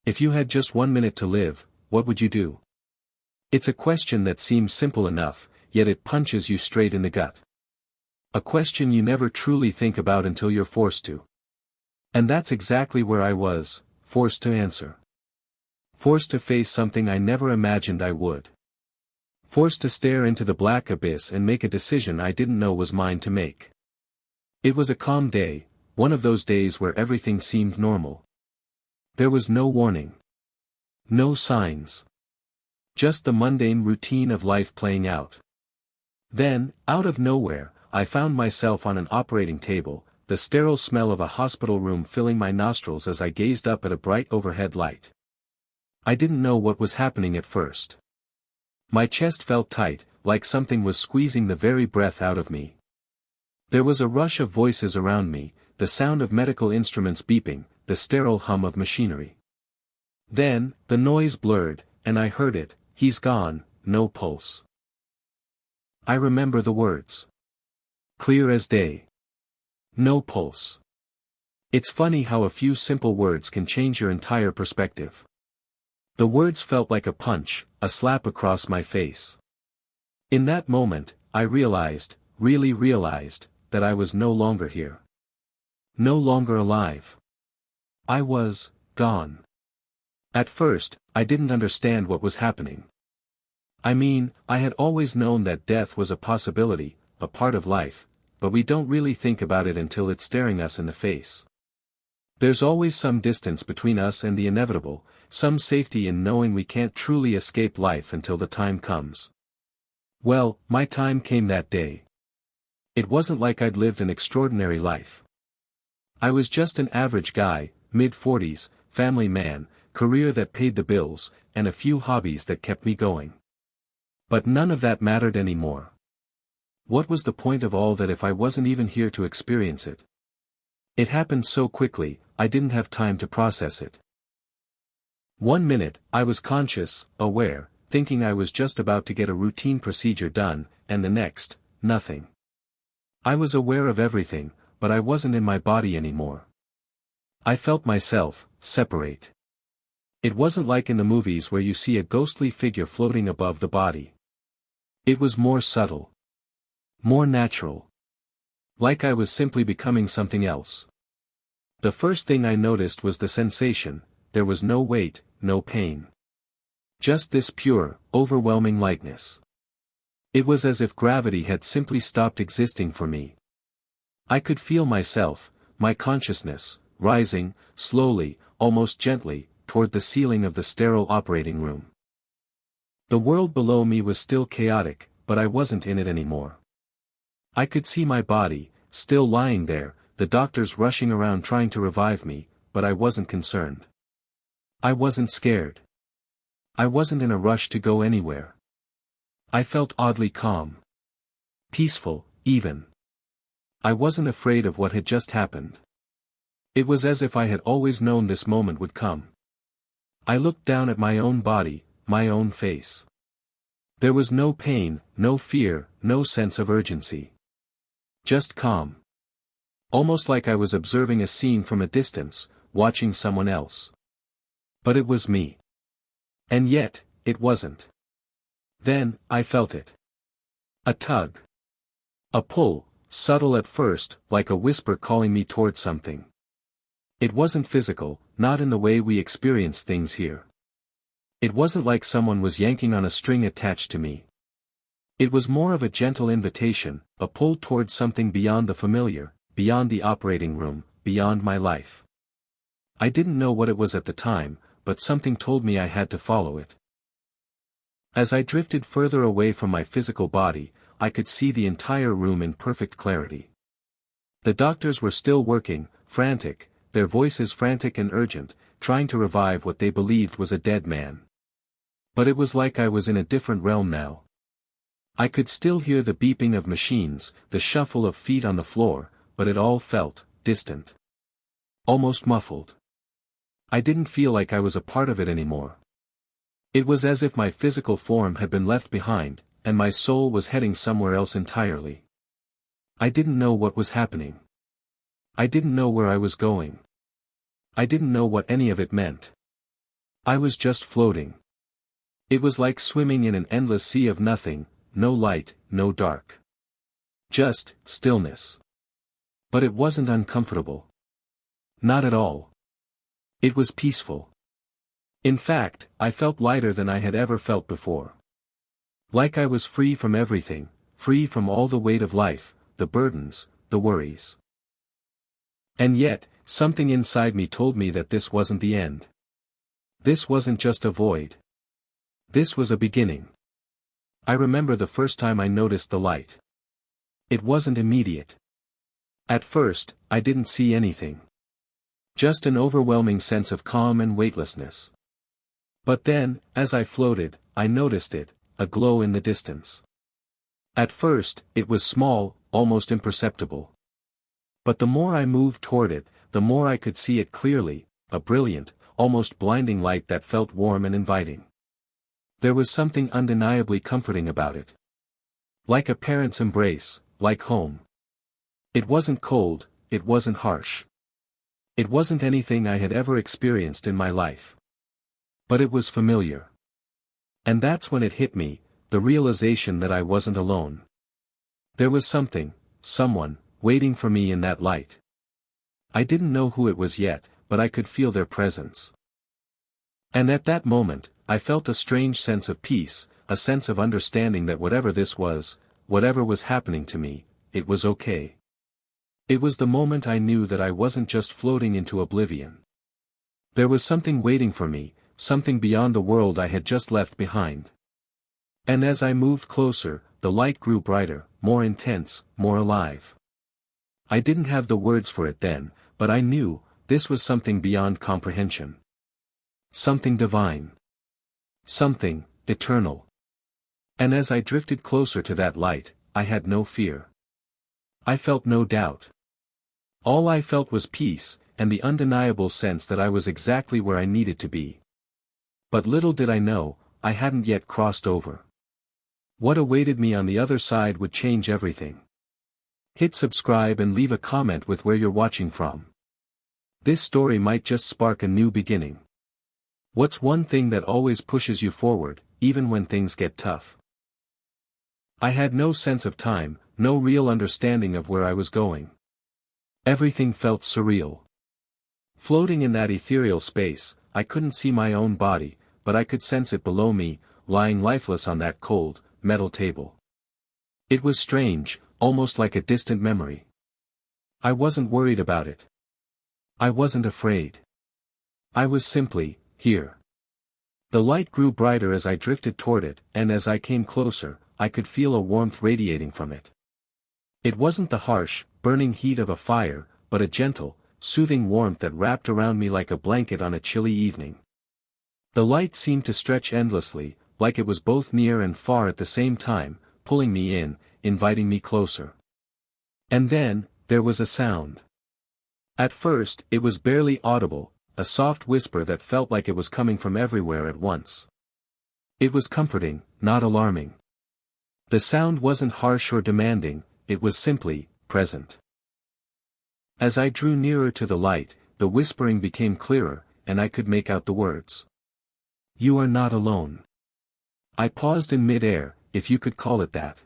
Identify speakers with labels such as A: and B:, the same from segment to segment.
A: If you had just 1 minute to live, what would you do? It's a question that seems simple enough, yet it punches you straight in the gut. A question you never truly think about until you're forced to. And that's exactly where I was, forced to answer. Forced to face something I never imagined I would. Forced to stare into the black abyss and make a decision I didn't know was mine to make. It was a calm day, one of those days where everything seemed normal. There was no warning. No signs. Just the mundane routine of life playing out. Then, out of nowhere, I found myself on an operating table, the sterile smell of a hospital room filling my nostrils as I gazed up at a bright overhead light. I didn't know what was happening at first. My chest felt tight, like something was squeezing the very breath out of me. There was a rush of voices around me, the sound of medical instruments beeping, the sterile hum of machinery. Then, the noise blurred, and I heard it, "He's gone, no pulse." I remember the words. Clear as day. No pulse. It's funny how a few simple words can change your entire perspective. The words felt like a punch, a slap across my face. In that moment, I realized, really realized, that I was no longer here. No longer alive. I was gone. At first, I didn't understand what was happening. I mean, I had always known that death was a possibility, a part of life, but we don't really think about it until it's staring us in the face. There's always some distance between us and the inevitable, some safety in knowing we can't truly escape life until the time comes. Well, my time came that day. It wasn't like I'd lived an extraordinary life. I was just an average guy, mid-40s, family man, career that paid the bills, and a few hobbies that kept me going. But none of that mattered anymore. What was the point of all that if I wasn't even here to experience it? It happened so quickly, I didn't have time to process it. 1 minute, I was conscious, aware, thinking I was just about to get a routine procedure done, and the next, nothing. I was aware of everything, but I wasn't in my body anymore. I felt myself separate. It wasn't like in the movies where you see a ghostly figure floating above the body. It was more subtle. More natural. Like I was simply becoming something else. The first thing I noticed was the sensation. There was no weight, no pain. Just this pure, overwhelming lightness. It was as if gravity had simply stopped existing for me. I could feel myself, my consciousness, rising, slowly, almost gently, toward the ceiling of the sterile operating room. The world below me was still chaotic, but I wasn't in it anymore. I could see my body, still lying there, the doctors rushing around trying to revive me, but I wasn't concerned. I wasn't scared. I wasn't in a rush to go anywhere. I felt oddly calm. Peaceful, even. I wasn't afraid of what had just happened. It was as if I had always known this moment would come. I looked down at my own body, my own face. There was no pain, no fear, no sense of urgency. Just calm. Almost like I was observing a scene from a distance, watching someone else. But it was me. And yet, it wasn't. Then, I felt it. A tug. A pull, subtle at first, like a whisper calling me toward something. It wasn't physical, not in the way we experience things here. It wasn't like someone was yanking on a string attached to me. It was more of a gentle invitation, a pull toward something beyond the familiar, beyond the operating room, beyond my life. I didn't know what it was at the time, but something told me I had to follow it. As I drifted further away from my physical body, I could see the entire room in perfect clarity. The doctors were still working, frantic, their voices frantic and urgent, trying to revive what they believed was a dead man. But it was like I was in a different realm now. I could still hear the beeping of machines, the shuffle of feet on the floor, but it all felt distant. Almost muffled. I didn't feel like I was a part of it anymore. It was as if my physical form had been left behind, and my soul was heading somewhere else entirely. I didn't know what was happening. I didn't know where I was going. I didn't know what any of it meant. I was just floating. It was like swimming in an endless sea of nothing, no light, no dark. Just stillness. But it wasn't uncomfortable. Not at all. It was peaceful. In fact, I felt lighter than I had ever felt before. Like I was free from everything, free from all the weight of life, the burdens, the worries. And yet, something inside me told me that this wasn't the end. This wasn't just a void. This was a beginning. I remember the first time I noticed the light. It wasn't immediate. At first, I didn't see anything. Just an overwhelming sense of calm and weightlessness. But then, as I floated, I noticed it, a glow in the distance. At first, it was small, almost imperceptible. But the more I moved toward it, the more I could see it clearly, a brilliant, almost blinding light that felt warm and inviting. There was something undeniably comforting about it. Like a parent's embrace, like home. It wasn't cold, it wasn't harsh. It wasn't anything I had ever experienced in my life. But it was familiar. And that's when it hit me, the realization that I wasn't alone. There was something, someone, waiting for me in that light. I didn't know who it was yet, but I could feel their presence. And at that moment, I felt a strange sense of peace, a sense of understanding that whatever this was, whatever was happening to me, it was okay. It was the moment I knew that I wasn't just floating into oblivion. There was something waiting for me, something beyond the world I had just left behind. And as I moved closer, the light grew brighter, more intense, more alive. I didn't have the words for it then, but I knew, this was something beyond comprehension. Something divine. Something eternal. And as I drifted closer to that light, I had no fear. I felt no doubt. All I felt was peace, and the undeniable sense that I was exactly where I needed to be. But little did I know, I hadn't yet crossed over. What awaited me on the other side would change everything. Hit subscribe and leave a comment with where you're watching from. This story might just spark a new beginning. What's one thing that always pushes you forward, even when things get tough? I had no sense of time, no real understanding of where I was going. Everything felt surreal. Floating in that ethereal space, I couldn't see my own body, but I could sense it below me, lying lifeless on that cold, metal table. It was strange, almost like a distant memory. I wasn't worried about it. I wasn't afraid. I was simply here. The light grew brighter as I drifted toward it, and as I came closer, I could feel a warmth radiating from it. It wasn't the harsh, burning heat of a fire, but a gentle, soothing warmth that wrapped around me like a blanket on a chilly evening. The light seemed to stretch endlessly, like it was both near and far at the same time, pulling me in, inviting me closer. And then, there was a sound. At first, it was barely audible, a soft whisper that felt like it was coming from everywhere at once. It was comforting, not alarming. The sound wasn't harsh or demanding, it was simply present. As I drew nearer to the light, the whispering became clearer, and I could make out the words. You are not alone. I paused in mid-air, if you could call it that.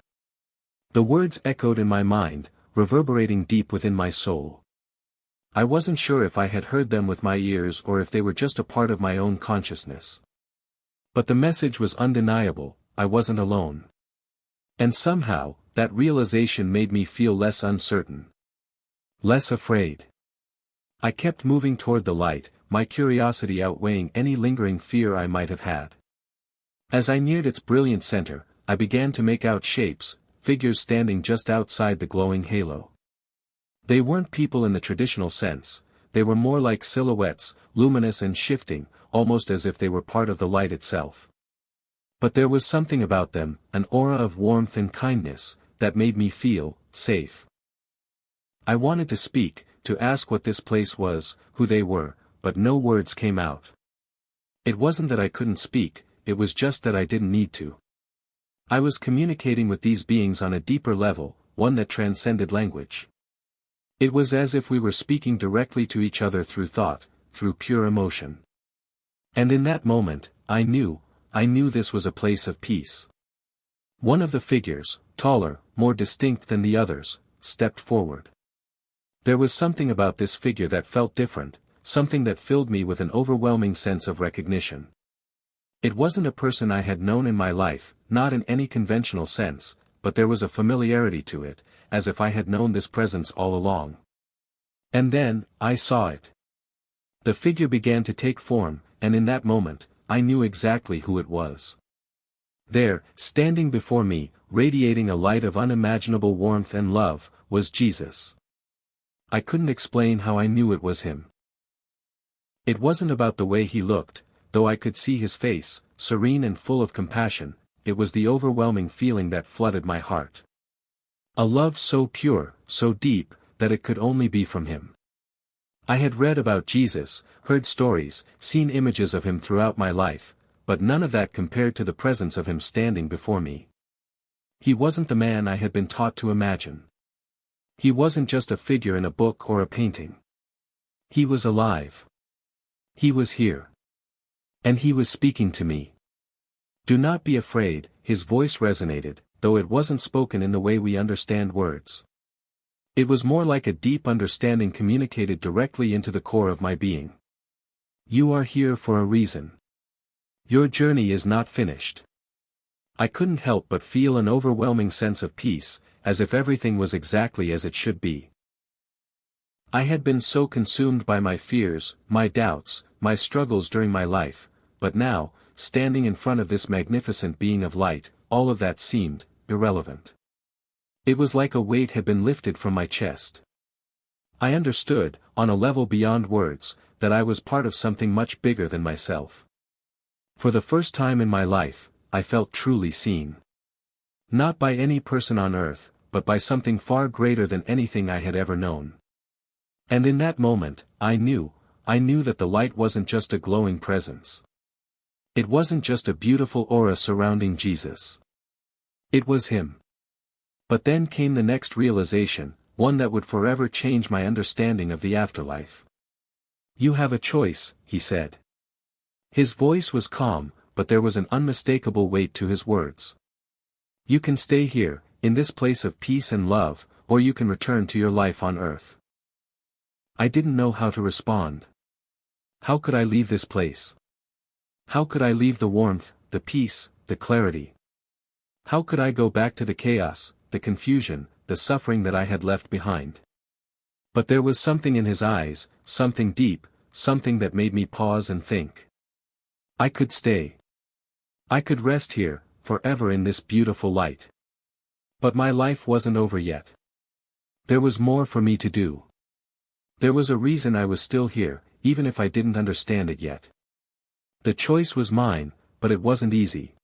A: The words echoed in my mind, reverberating deep within my soul. I wasn't sure if I had heard them with my ears or if they were just a part of my own consciousness. But the message was undeniable, I wasn't alone. And somehow, that realization made me feel less uncertain. Less afraid. I kept moving toward the light, my curiosity outweighing any lingering fear I might have had. As I neared its brilliant center, I began to make out shapes, figures standing just outside the glowing halo. They weren't people in the traditional sense, they were more like silhouettes, luminous and shifting, almost as if they were part of the light itself. But there was something about them, an aura of warmth and kindness, that made me feel safe. I wanted to speak, to ask what this place was, who they were, but no words came out. It wasn't that I couldn't speak, it was just that I didn't need to. I was communicating with these beings on a deeper level, one that transcended language. It was as if we were speaking directly to each other through thought, through pure emotion. And in that moment, I knew this was a place of peace. One of the figures, taller, more distinct than the others, stepped forward. There was something about this figure that felt different, something that filled me with an overwhelming sense of recognition. It wasn't a person I had known in my life, not in any conventional sense, but there was a familiarity to it, as if I had known this presence all along. And then, I saw it. The figure began to take form, and in that moment, I knew exactly who it was. There, standing before me, radiating a light of unimaginable warmth and love, was Jesus. I couldn't explain how I knew it was him. It wasn't about the way he looked, though I could see his face, serene and full of compassion, it was the overwhelming feeling that flooded my heart. A love so pure, so deep, that it could only be from him. I had read about Jesus, heard stories, seen images of him throughout my life, but none of that compared to the presence of him standing before me. He wasn't the man I had been taught to imagine. He wasn't just a figure in a book or a painting. He was alive. He was here. And he was speaking to me. Do not be afraid, his voice resonated, though it wasn't spoken in the way we understand words. It was more like a deep understanding communicated directly into the core of my being. You are here for a reason. Your journey is not finished. I couldn't help but feel an overwhelming sense of peace, as if everything was exactly as it should be. I had been so consumed by my fears, my doubts, my struggles during my life, but now, standing in front of this magnificent being of light, all of that seemed irrelevant. It was like a weight had been lifted from my chest. I understood, on a level beyond words, that I was part of something much bigger than myself. For the first time in my life, I felt truly seen. Not by any person on earth, but by something far greater than anything I had ever known. And in that moment, I knew that the light wasn't just a glowing presence. It wasn't just a beautiful aura surrounding Jesus. It was him. But then came the next realization, one that would forever change my understanding of the afterlife. You have a choice, he said. His voice was calm, but there was an unmistakable weight to his words. You can stay here, in this place of peace and love, or you can return to your life on earth. I didn't know how to respond. How could I leave this place? How could I leave the warmth, the peace, the clarity? How could I go back to the chaos, the confusion, the suffering that I had left behind? But there was something in his eyes, something deep, something that made me pause and think. I could stay. I could rest here, forever in this beautiful light. But my life wasn't over yet. There was more for me to do. There was a reason I was still here, even if I didn't understand it yet. The choice was mine, but it wasn't easy.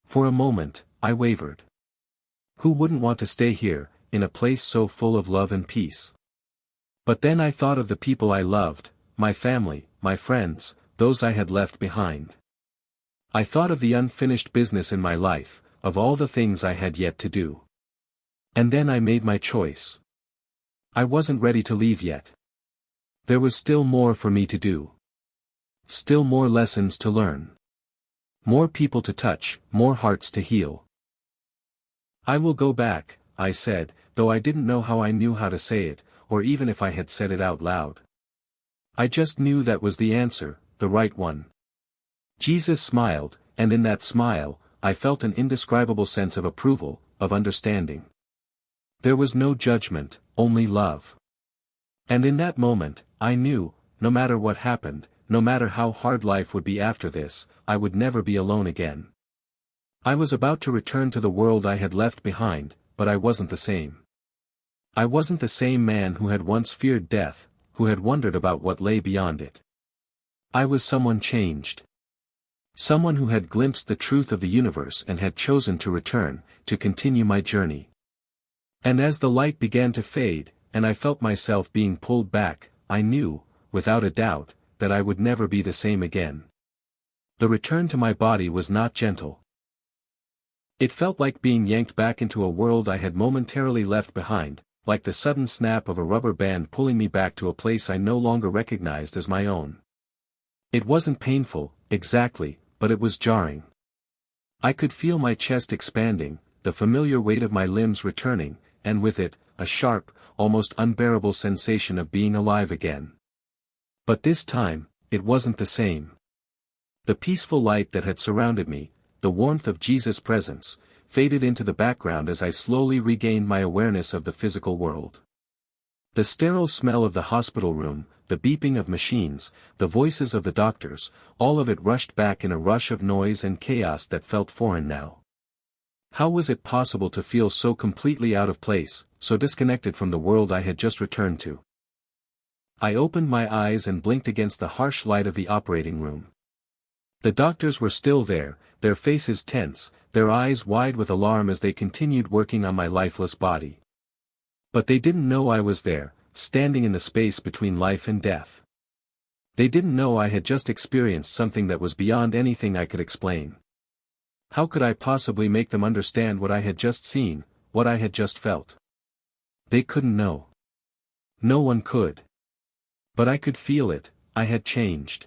A: For a moment, I wavered. Who wouldn't want to stay here, in a place so full of love and peace? But then I thought of the people I loved, my family, my friends, those I had left behind. I thought of the unfinished business in my life, of all the things I had yet to do. And then I made my choice. I wasn't ready to leave yet. There was still more for me to do. Still more lessons to learn. More people to touch, more hearts to heal. I will go back, I said, though I didn't know how I knew how to say it, or even if I had said it out loud. I just knew that was the answer, the right one. Jesus smiled, and in that smile, I felt an indescribable sense of approval, of understanding. There was no judgment, only love. And in that moment, I knew, no matter what happened, no matter how hard life would be after this, I would never be alone again. I was about to return to the world I had left behind, but I wasn't the same. I wasn't the same man who had once feared death, who had wondered about what lay beyond it. I was someone changed. Someone who had glimpsed the truth of the universe and had chosen to return, to continue my journey. And as the light began to fade, and I felt myself being pulled back, I knew, without a doubt, that I would never be the same again. The return to my body was not gentle. It felt like being yanked back into a world I had momentarily left behind, like the sudden snap of a rubber band pulling me back to a place I no longer recognized as my own. It wasn't painful, exactly, but it was jarring. I could feel my chest expanding, the familiar weight of my limbs returning, and with it, a sharp, almost unbearable sensation of being alive again. But this time, it wasn't the same. The peaceful light that had surrounded me, the warmth of Jesus' presence, faded into the background as I slowly regained my awareness of the physical world. The sterile smell of the hospital room, the beeping of machines, the voices of the doctors, all of it rushed back in a rush of noise and chaos that felt foreign now. How was it possible to feel so completely out of place, so disconnected from the world I had just returned to? I opened my eyes and blinked against the harsh light of the operating room. The doctors were still there, their faces tense, their eyes wide with alarm as they continued working on my lifeless body. But they didn't know I was there, standing in the space between life and death. They didn't know I had just experienced something that was beyond anything I could explain. How could I possibly make them understand what I had just seen, what I had just felt? They couldn't know. No one could. But I could feel it, I had changed.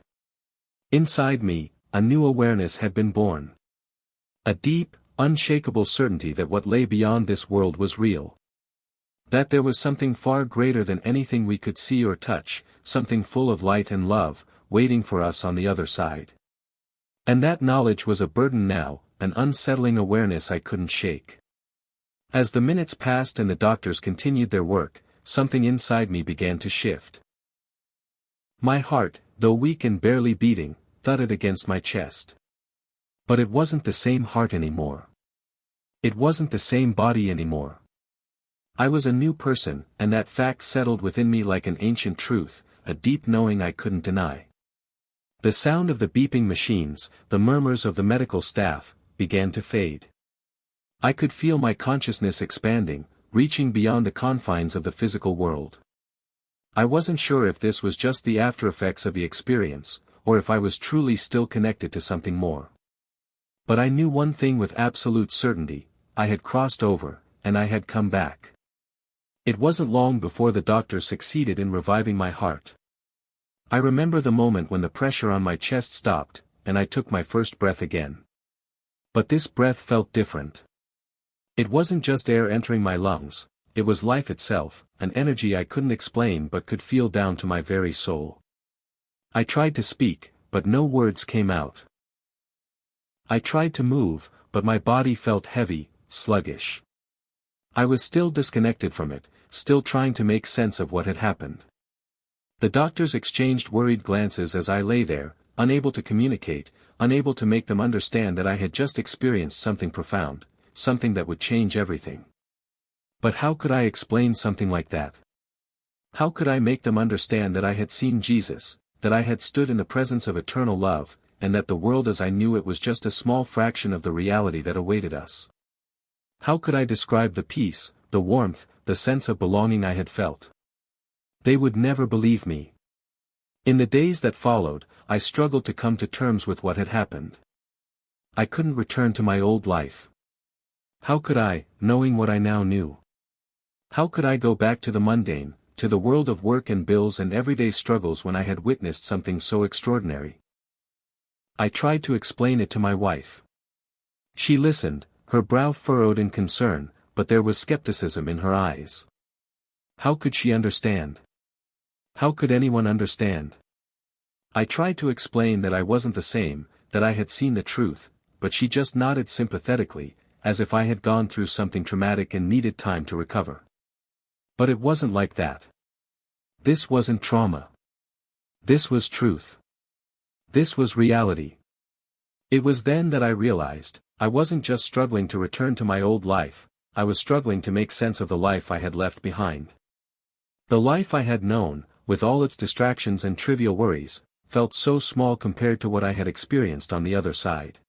A: Inside me, a new awareness had been born. A deep, unshakable certainty that what lay beyond this world was real. That there was something far greater than anything we could see or touch, something full of light and love, waiting for us on the other side. And that knowledge was a burden now, an unsettling awareness I couldn't shake. As the minutes passed and the doctors continued their work, something inside me began to shift. My heart, though weak and barely beating, thudded against my chest. But it wasn't the same heart anymore. It wasn't the same body anymore. I was a new person, and that fact settled within me like an ancient truth, a deep knowing I couldn't deny. The sound of the beeping machines, the murmurs of the medical staff, began to fade. I could feel my consciousness expanding, reaching beyond the confines of the physical world. I wasn't sure if this was just the aftereffects of the experience, or if I was truly still connected to something more. But I knew one thing with absolute certainty: I had crossed over, and I had come back. It wasn't long before the doctor succeeded in reviving my heart. I remember the moment when the pressure on my chest stopped, and I took my first breath again. But this breath felt different. It wasn't just air entering my lungs, it was life itself, an energy I couldn't explain but could feel down to my very soul. I tried to speak, but no words came out. I tried to move, but my body felt heavy, sluggish. I was still disconnected from it, still trying to make sense of what had happened. The doctors exchanged worried glances as I lay there, unable to communicate, unable to make them understand that I had just experienced something profound, something that would change everything. But how could I explain something like that? How could I make them understand that I had seen Jesus, that I had stood in the presence of eternal love, and that the world as I knew it was just a small fraction of the reality that awaited us? How could I describe the peace, the warmth, the sense of belonging I had felt? They would never believe me. In the days that followed, I struggled to come to terms with what had happened. I couldn't return to my old life. How could I, knowing what I now knew? How could I go back to the mundane, to the world of work and bills and everyday struggles when I had witnessed something so extraordinary? I tried to explain it to my wife. She listened, her brow furrowed in concern, but there was skepticism in her eyes. How could she understand? How could anyone understand? I tried to explain that I wasn't the same, that I had seen the truth, but she just nodded sympathetically, as if I had gone through something traumatic and needed time to recover. But it wasn't like that. This wasn't trauma. This was truth. This was reality. It was then that I realized, I wasn't just struggling to return to my old life, I was struggling to make sense of the life I had left behind. The life I had known, with all its distractions and trivial worries, felt so small compared to what I had experienced on the other side.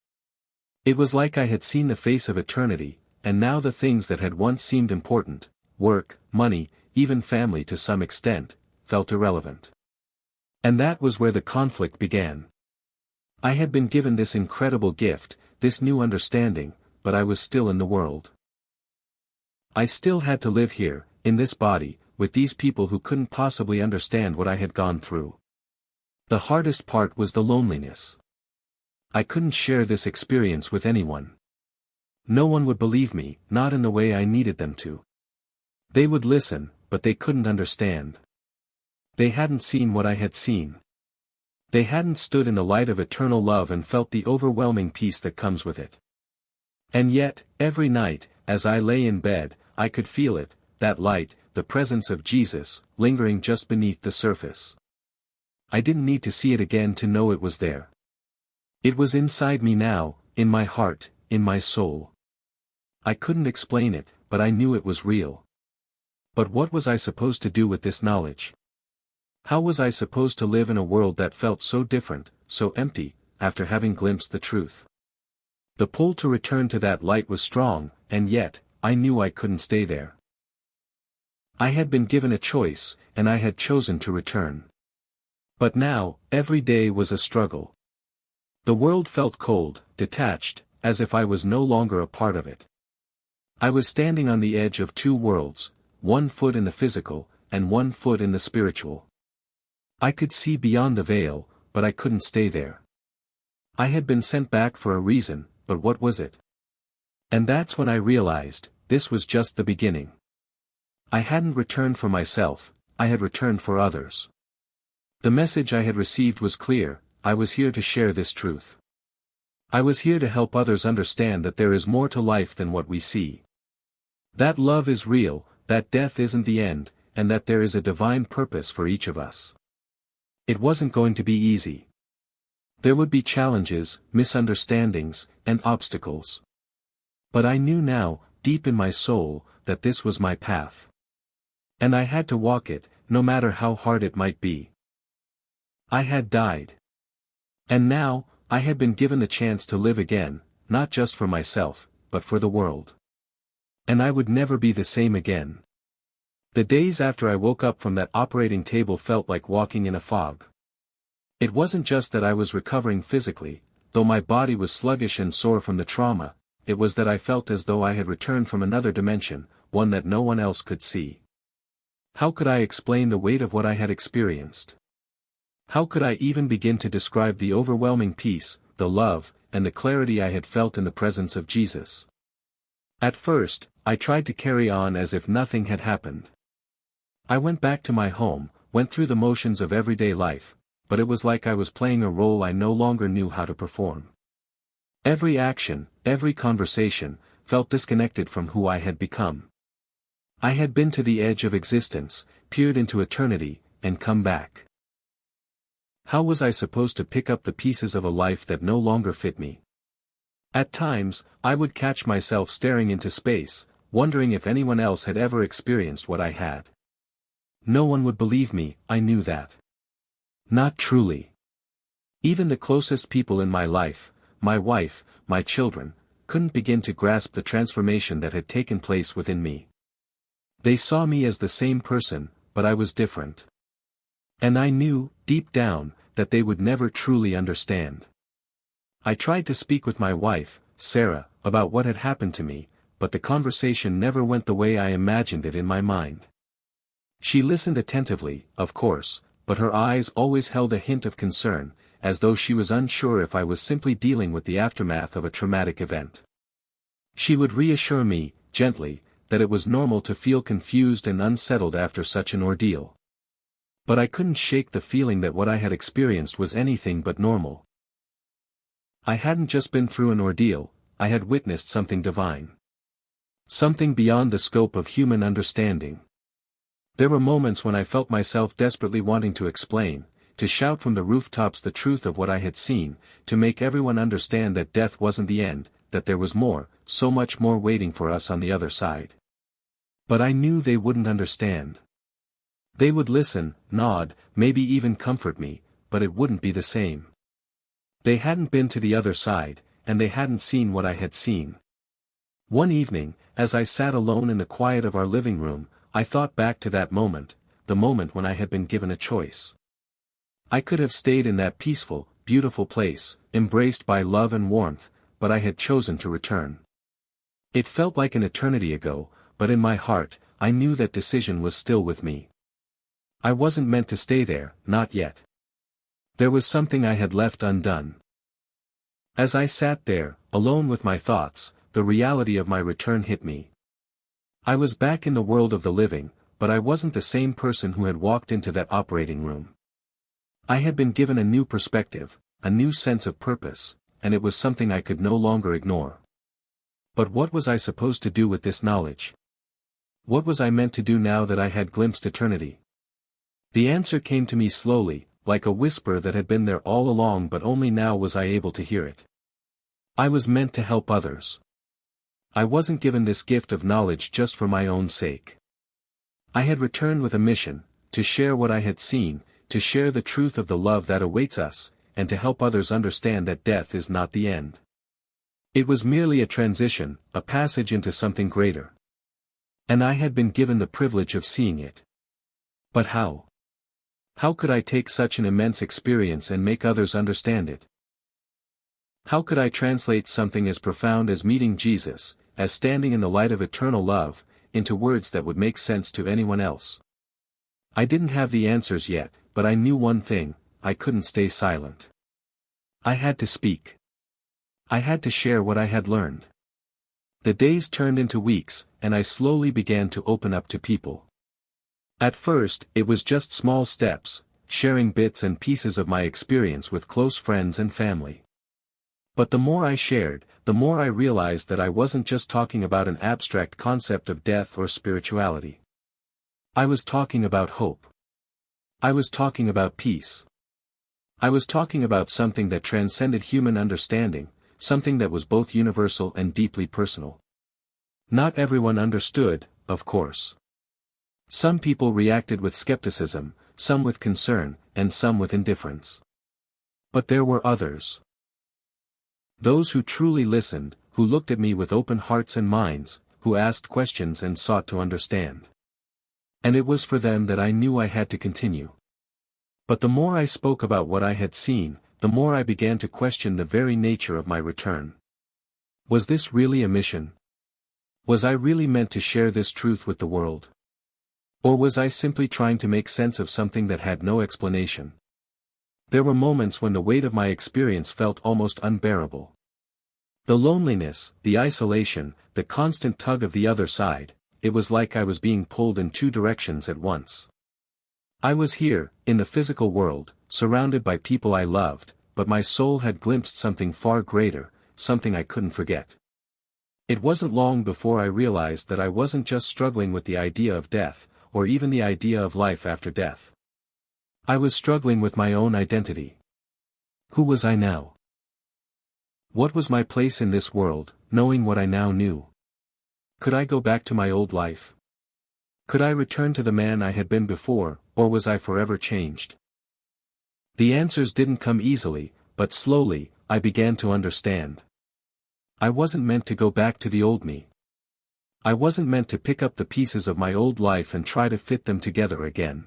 A: It was like I had seen the face of eternity, and now the things that had once seemed important, work, money, even family to some extent, felt irrelevant. And that was where the conflict began. I had been given this incredible gift, this new understanding, but I was still in the world. I still had to live here, in this body, with these people who couldn't possibly understand what I had gone through. The hardest part was the loneliness. I couldn't share this experience with anyone. No one would believe me, not in the way I needed them to. They would listen, but they couldn't understand. They hadn't seen what I had seen. They hadn't stood in the light of eternal love and felt the overwhelming peace that comes with it. And yet, every night, as I lay in bed, I could feel it, that light, the presence of Jesus, lingering just beneath the surface. I didn't need to see it again to know it was there. It was inside me now, in my heart, in my soul. I couldn't explain it, but I knew it was real. But what was I supposed to do with this knowledge? How was I supposed to live in a world that felt so different, so empty, after having glimpsed the truth? The pull to return to that light was strong, and yet, I knew I couldn't stay there. I had been given a choice, and I had chosen to return. But now, every day was a struggle. The world felt cold, detached, as if I was no longer a part of it. I was standing on the edge of two worlds, one foot in the physical, and one foot in the spiritual. I could see beyond the veil, but I couldn't stay there. I had been sent back for a reason, but what was it? And that's when I realized, this was just the beginning. I hadn't returned for myself, I had returned for others. The message I had received was clear, I was here to share this truth. I was here to help others understand that there is more to life than what we see. That love is real, that death isn't the end, and that there is a divine purpose for each of us. It wasn't going to be easy. There would be challenges, misunderstandings, and obstacles. But I knew now, deep in my soul, that this was my path. And I had to walk it, no matter how hard it might be. I had died. And now, I had been given the chance to live again, not just for myself, but for the world. And I would never be the same again. The days after I woke up from that operating table felt like walking in a fog. It wasn't just that I was recovering physically, though my body was sluggish and sore from the trauma, it was that I felt as though I had returned from another dimension, one that no one else could see. How could I explain the weight of what I had experienced? How could I even begin to describe the overwhelming peace, the love, and the clarity I had felt in the presence of Jesus? At first, I tried to carry on as if nothing had happened. I went back to my home, went through the motions of everyday life, but it was like I was playing a role I no longer knew how to perform. Every action, every conversation, felt disconnected from who I had become. I had been to the edge of existence, peered into eternity, and come back. How was I supposed to pick up the pieces of a life that no longer fit me? At times, I would catch myself staring into space, wondering if anyone else had ever experienced what I had. No one would believe me, I knew that. Not truly. Even the closest people in my life, my wife, my children, couldn't begin to grasp the transformation that had taken place within me. They saw me as the same person, but I was different. And I knew, deep down, that they would never truly understand. I tried to speak with my wife, Sarah, about what had happened to me, but the conversation never went the way I imagined it in my mind. She listened attentively, of course, but her eyes always held a hint of concern, as though she was unsure if I was simply dealing with the aftermath of a traumatic event. She would reassure me, gently, that it was normal to feel confused and unsettled after such an ordeal. But I couldn't shake the feeling that what I had experienced was anything but normal. I hadn't just been through an ordeal, I had witnessed something divine. Something beyond the scope of human understanding. There were moments when I felt myself desperately wanting to explain, to shout from the rooftops the truth of what I had seen, to make everyone understand that death wasn't the end, that there was more, so much more waiting for us on the other side. But I knew they wouldn't understand. They would listen, nod, maybe even comfort me, but it wouldn't be the same. They hadn't been to the other side, and they hadn't seen what I had seen. One evening, as I sat alone in the quiet of our living room, I thought back to that moment, the moment when I had been given a choice. I could have stayed in that peaceful, beautiful place, embraced by love and warmth, but I had chosen to return. It felt like an eternity ago, but in my heart, I knew that decision was still with me. I wasn't meant to stay there, not yet. There was something I had left undone. As I sat there, alone with my thoughts, the reality of my return hit me. I was back in the world of the living, but I wasn't the same person who had walked into that operating room. I had been given a new perspective, a new sense of purpose, and it was something I could no longer ignore. But what was I supposed to do with this knowledge? What was I meant to do now that I had glimpsed eternity? The answer came to me slowly, like a whisper that had been there all along, but only now was I able to hear it. I was meant to help others. I wasn't given this gift of knowledge just for my own sake. I had returned with a mission, to share what I had seen, to share the truth of the love that awaits us, and to help others understand that death is not the end. It was merely a transition, a passage into something greater. And I had been given the privilege of seeing it. But how? How could I take such an immense experience and make others understand it? How could I translate something as profound as meeting Jesus, as standing in the light of eternal love, into words that would make sense to anyone else? I didn't have the answers yet, but I knew one thing: I couldn't stay silent. I had to speak. I had to share what I had learned. The days turned into weeks, and I slowly began to open up to people. At first, it was just small steps, sharing bits and pieces of my experience with close friends and family. But the more I shared, the more I realized that I wasn't just talking about an abstract concept of death or spirituality. I was talking about hope. I was talking about peace. I was talking about something that transcended human understanding, something that was both universal and deeply personal. Not everyone understood, of course. Some people reacted with skepticism, some with concern, and some with indifference. But there were others. Those who truly listened, who looked at me with open hearts and minds, who asked questions and sought to understand. And it was for them that I knew I had to continue. But the more I spoke about what I had seen, the more I began to question the very nature of my return. Was this really a mission? Was I really meant to share this truth with the world? Or was I simply trying to make sense of something that had no explanation? There were moments when the weight of my experience felt almost unbearable. The loneliness, the isolation, the constant tug of the other side, it was like I was being pulled in two directions at once. I was here, in the physical world, surrounded by people I loved, but my soul had glimpsed something far greater, something I couldn't forget. It wasn't long before I realized that I wasn't just struggling with the idea of death, or even the idea of life after death. I was struggling with my own identity. Who was I now? What was my place in this world, knowing what I now knew? Could I go back to my old life? Could I return to the man I had been before, or was I forever changed? The answers didn't come easily, but slowly, I began to understand. I wasn't meant to go back to the old me. I wasn't meant to pick up the pieces of my old life and try to fit them together again.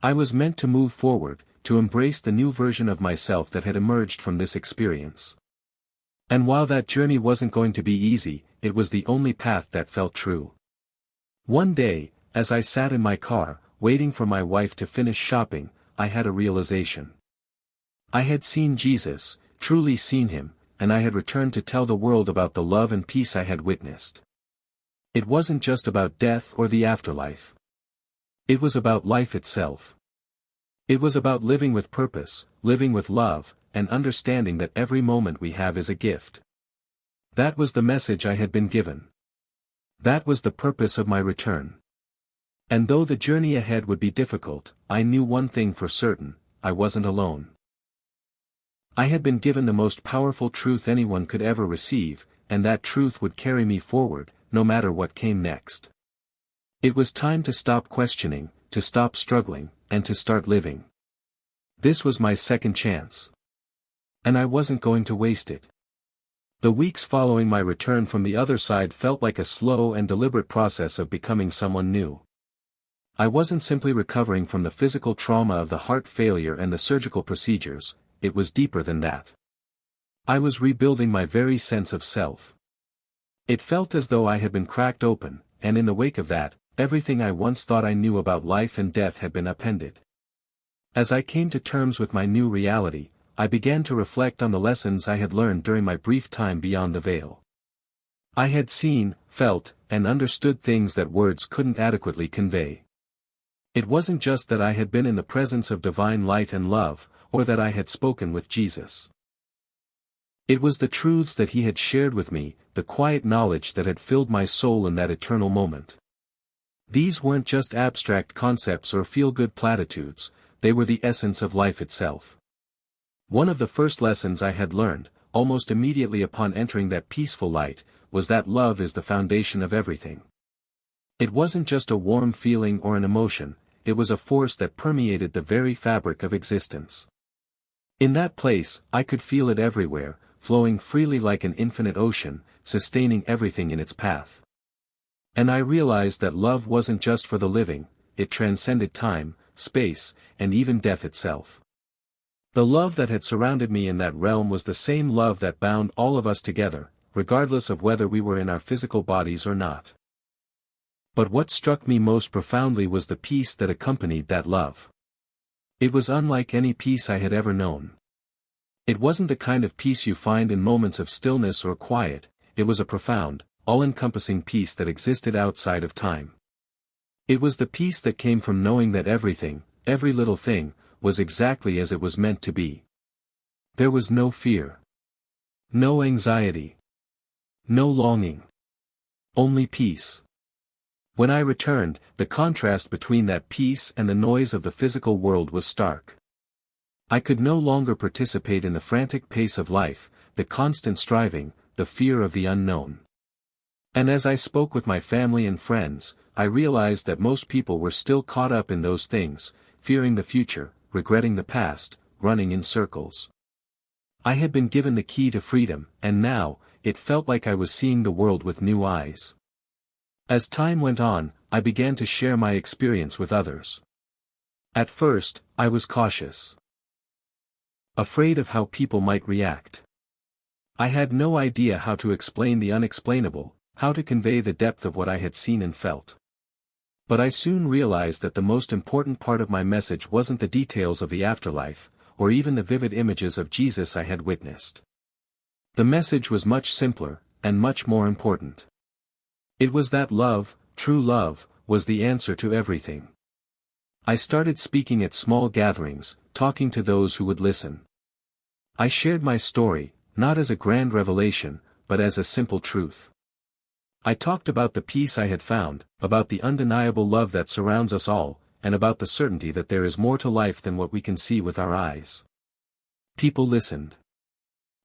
A: I was meant to move forward, to embrace the new version of myself that had emerged from this experience. And while that journey wasn't going to be easy, it was the only path that felt true. One day, as I sat in my car, waiting for my wife to finish shopping, I had a realization. I had seen Jesus, truly seen him, and I had returned to tell the world about the love and peace I had witnessed. It wasn't just about death or the afterlife. It was about life itself. It was about living with purpose, living with love, and understanding that every moment we have is a gift. That was the message I had been given. That was the purpose of my return. And though the journey ahead would be difficult, I knew one thing for certain: I wasn't alone. I had been given the most powerful truth anyone could ever receive, and that truth would carry me forward, no matter what came next. It was time to stop questioning, to stop struggling, and to start living. This was my second chance. And I wasn't going to waste it. The weeks following my return from the other side felt like a slow and deliberate process of becoming someone new. I wasn't simply recovering from the physical trauma of the heart failure and the surgical procedures, it was deeper than that. I was rebuilding my very sense of self. It felt as though I had been cracked open, and in the wake of that, everything I once thought I knew about life and death had been upended. As I came to terms with my new reality, I began to reflect on the lessons I had learned during my brief time beyond the veil. I had seen, felt, and understood things that words couldn't adequately convey. It wasn't just that I had been in the presence of divine light and love, or that I had spoken with Jesus. It was the truths that he had shared with me, the quiet knowledge that had filled my soul in that eternal moment. These weren't just abstract concepts or feel-good platitudes, they were the essence of life itself. One of the first lessons I had learned, almost immediately upon entering that peaceful light, was that love is the foundation of everything. It wasn't just a warm feeling or an emotion, it was a force that permeated the very fabric of existence. In that place, I could feel it everywhere, flowing freely like an infinite ocean, sustaining everything in its path. And I realized that love wasn't just for the living, it transcended time, space, and even death itself. The love that had surrounded me in that realm was the same love that bound all of us together, regardless of whether we were in our physical bodies or not. But what struck me most profoundly was the peace that accompanied that love. It was unlike any peace I had ever known. It wasn't the kind of peace you find in moments of stillness or quiet, it was a profound, all-encompassing peace that existed outside of time. It was the peace that came from knowing that everything, every little thing, was exactly as it was meant to be. There was no fear. No anxiety. No longing. Only peace. When I returned, the contrast between that peace and the noise of the physical world was stark. I could no longer participate in the frantic pace of life, the constant striving, the fear of the unknown. And as I spoke with my family and friends, I realized that most people were still caught up in those things, fearing the future, regretting the past, running in circles. I had been given the key to freedom, and now, it felt like I was seeing the world with new eyes. As time went on, I began to share my experience with others. At first, I was cautious. Afraid of how people might react. I had no idea how to explain the unexplainable, how to convey the depth of what I had seen and felt. But I soon realized that the most important part of my message wasn't the details of the afterlife, or even the vivid images of Jesus I had witnessed. The message was much simpler, and much more important. It was that love, true love, was the answer to everything. I started speaking at small gatherings, talking to those who would listen. I shared my story, not as a grand revelation, but as a simple truth. I talked about the peace I had found, about the undeniable love that surrounds us all, and about the certainty that there is more to life than what we can see with our eyes. People listened.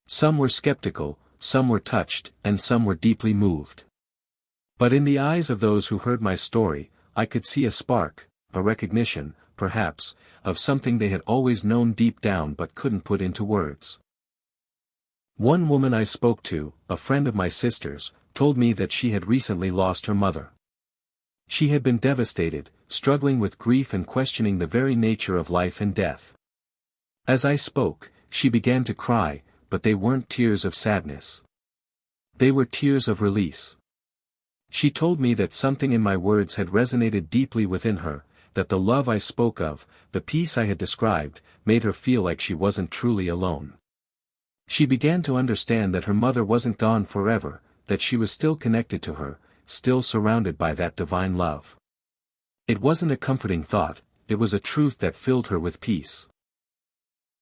A: Some were skeptical, some were touched, and some were deeply moved. But in the eyes of those who heard my story, I could see a spark, a recognition, perhaps, of something they had always known deep down but couldn't put into words. One woman I spoke to, a friend of my sister's, told me that she had recently lost her mother. She had been devastated, struggling with grief and questioning the very nature of life and death. As I spoke, she began to cry, but they weren't tears of sadness. They were tears of release. She told me that something in my words had resonated deeply within her, that the love I spoke of, the peace I had described, made her feel like she wasn't truly alone. She began to understand that her mother wasn't gone forever, that she was still connected to her, still surrounded by that divine love. It wasn't a comforting thought, it was a truth that filled her with peace.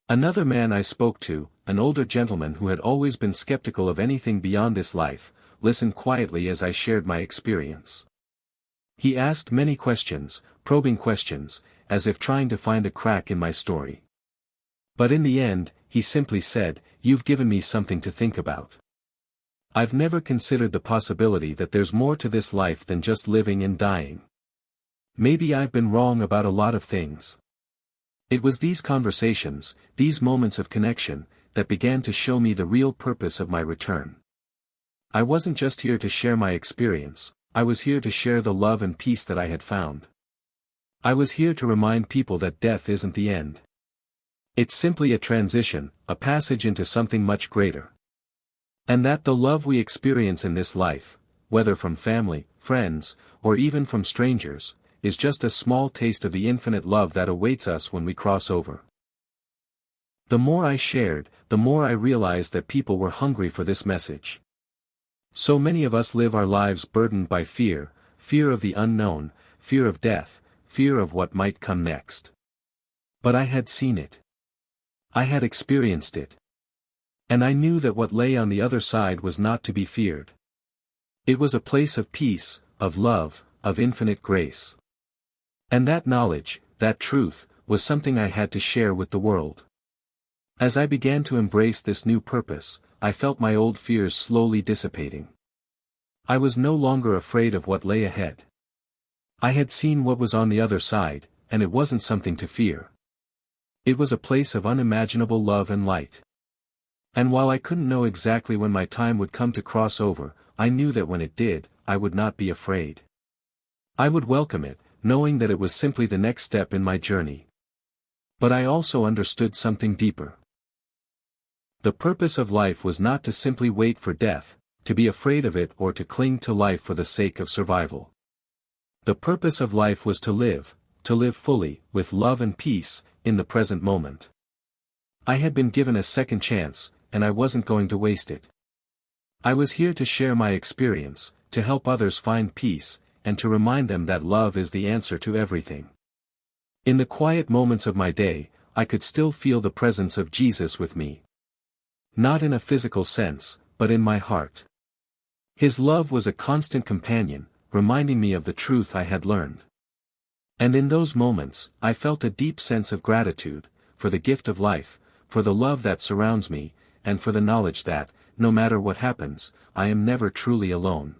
A: Another man I spoke to, an older gentleman who had always been skeptical of anything beyond this life, listened quietly as I shared my experience. He asked many questions, probing questions, as if trying to find a crack in my story. But in the end, he simply said, "You've given me something to think about. I've never considered the possibility that there's more to this life than just living and dying. Maybe I've been wrong about a lot of things." It was these conversations, these moments of connection, that began to show me the real purpose of my return. I wasn't just here to share my experience, I was here to share the love and peace that I had found. I was here to remind people that death isn't the end. It's simply a transition, a passage into something much greater. And that the love we experience in this life, whether from family, friends, or even from strangers, is just a small taste of the infinite love that awaits us when we cross over. The more I shared, the more I realized that people were hungry for this message. So many of us live our lives burdened by fear, fear of the unknown, fear of death, fear of what might come next. But I had seen it. I had experienced it. And I knew that what lay on the other side was not to be feared. It was a place of peace, of love, of infinite grace. And that knowledge, that truth, was something I had to share with the world. As I began to embrace this new purpose, I felt my old fears slowly dissipating. I was no longer afraid of what lay ahead. I had seen what was on the other side, and it wasn't something to fear. It was a place of unimaginable love and light. And while I couldn't know exactly when my time would come to cross over, I knew that when it did, I would not be afraid. I would welcome it, knowing that it was simply the next step in my journey. But I also understood something deeper. The purpose of life was not to simply wait for death, to be afraid of it or to cling to life for the sake of survival. The purpose of life was to live fully, with love and peace, in the present moment. I had been given a second chance, and I wasn't going to waste it. I was here to share my experience, to help others find peace, and to remind them that love is the answer to everything. In the quiet moments of my day, I could still feel the presence of Jesus with me. Not in a physical sense, but in my heart. His love was a constant companion, reminding me of the truth I had learned. And in those moments, I felt a deep sense of gratitude, for the gift of life, for the love that surrounds me, and for the knowledge that, no matter what happens, I am never truly alone.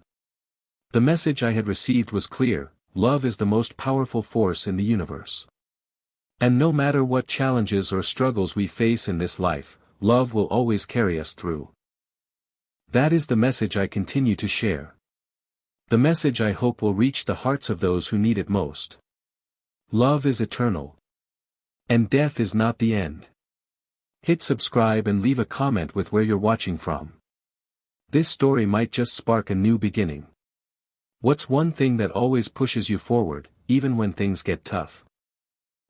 A: The message I had received was clear: love is the most powerful force in the universe. And no matter what challenges or struggles we face in this life, love will always carry us through. That is the message I continue to share. The message I hope will reach the hearts of those who need it most. Love is eternal. And death is not the end. Hit subscribe and leave a comment with where you're watching from. This story might just spark a new beginning. What's one thing that always pushes you forward, even when things get tough?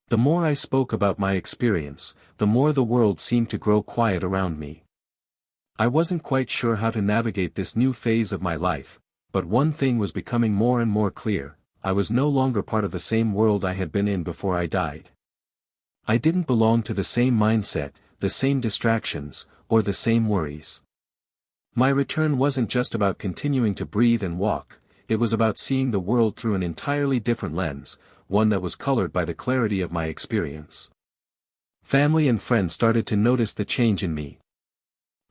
A: The more I spoke about my experience, the more the world seemed to grow quiet around me. I wasn't quite sure how to navigate this new phase of my life, but one thing was becoming more and more clear: I was no longer part of the same world I had been in before I died. I didn't belong to the same mindset, the same distractions, or the same worries. My return wasn't just about continuing to breathe and walk, it was about seeing the world through an entirely different lens, one that was colored by the clarity of my experience. Family and friends started to notice the change in me.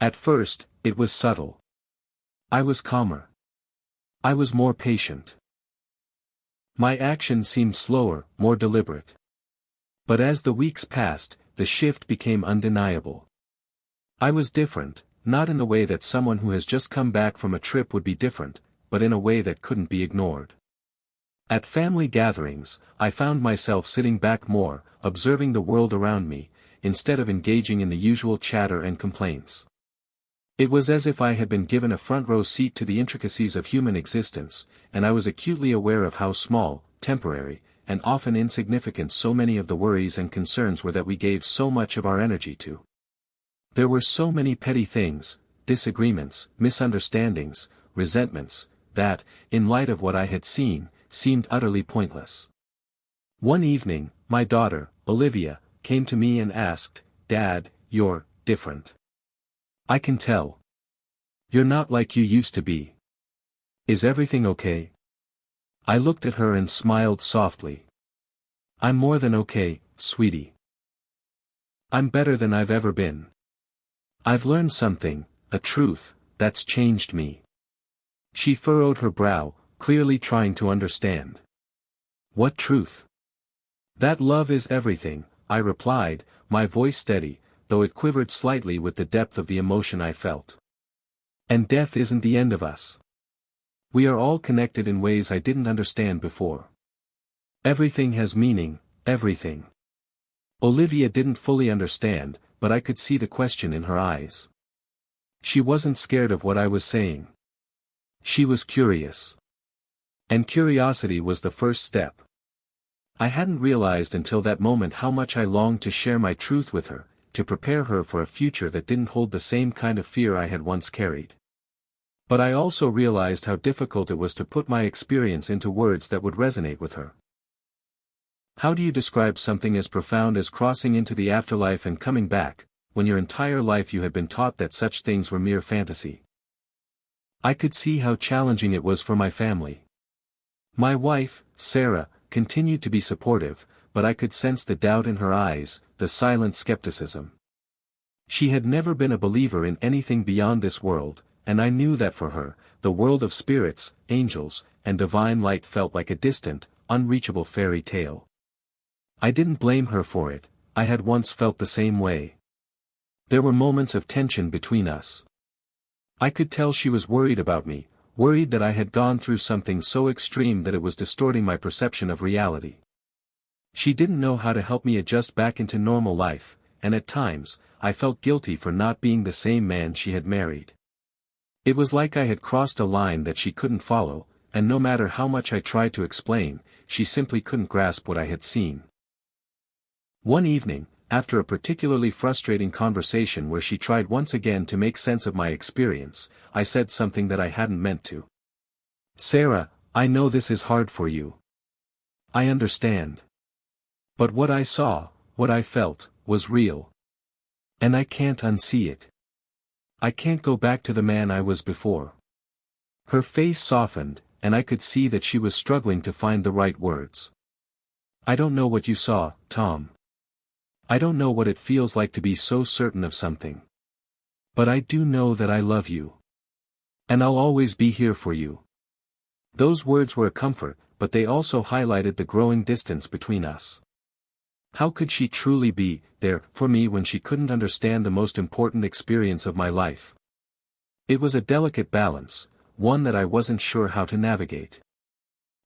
A: At first, it was subtle. I was calmer. I was more patient. My actions seemed slower, more deliberate. But as the weeks passed, the shift became undeniable. I was different, not in the way that someone who has just come back from a trip would be different, but in a way that couldn't be ignored. At family gatherings, I found myself sitting back more, observing the world around me, instead of engaging in the usual chatter and complaints. It was as if I had been given a front-row seat to the intricacies of human existence, and I was acutely aware of how small, temporary, and often insignificant so many of the worries and concerns were that we gave so much of our energy to. There were so many petty things, disagreements, misunderstandings, resentments, that, in light of what I had seen, seemed utterly pointless. One evening, my daughter, Olivia, came to me and asked, "Dad, you're different. I can tell. You're not like you used to be. Is everything okay?" I looked at her and smiled softly. "I'm more than okay, sweetie. I'm better than I've ever been. I've learned something, a truth, that's changed me." She furrowed her brow, clearly trying to understand. "What truth?" "That love is everything," I replied, my voice steady, though it quivered slightly with the depth of the emotion I felt. "And death isn't the end of us. We are all connected in ways I didn't understand before. Everything has meaning, everything." Olivia didn't fully understand, but I could see the question in her eyes. She wasn't scared of what I was saying. She was curious. And curiosity was the first step. I hadn't realized until that moment how much I longed to share my truth with her, to prepare her for a future that didn't hold the same kind of fear I had once carried. But I also realized how difficult it was to put my experience into words that would resonate with her. How do you describe something as profound as crossing into the afterlife and coming back, when your entire life you had been taught that such things were mere fantasy? I could see how challenging it was for my family. My wife, Sarah, continued to be supportive, but I could sense the doubt in her eyes, the silent skepticism. She had never been a believer in anything beyond this world, and I knew that for her, the world of spirits, angels, and divine light felt like a distant, unreachable fairy tale. I didn't blame her for it, I had once felt the same way. There were moments of tension between us. I could tell she was worried about me, worried that I had gone through something so extreme that it was distorting my perception of reality. She didn't know how to help me adjust back into normal life, and at times, I felt guilty for not being the same man she had married. It was like I had crossed a line that she couldn't follow, and no matter how much I tried to explain, she simply couldn't grasp what I had seen. One evening, after a particularly frustrating conversation where she tried once again to make sense of my experience, I said something that I hadn't meant to. "Sarah, I know this is hard for you. I understand. But what I saw, what I felt, was real. And I can't unsee it. I can't go back to the man I was before." Her face softened, and I could see that she was struggling to find the right words. "I don't know what you saw, Tom. I don't know what it feels like to be so certain of something. But I do know that I love you. And I'll always be here for you." Those words were a comfort, but they also highlighted the growing distance between us. How could she truly be there for me when she couldn't understand the most important experience of my life? It was a delicate balance, one that I wasn't sure how to navigate.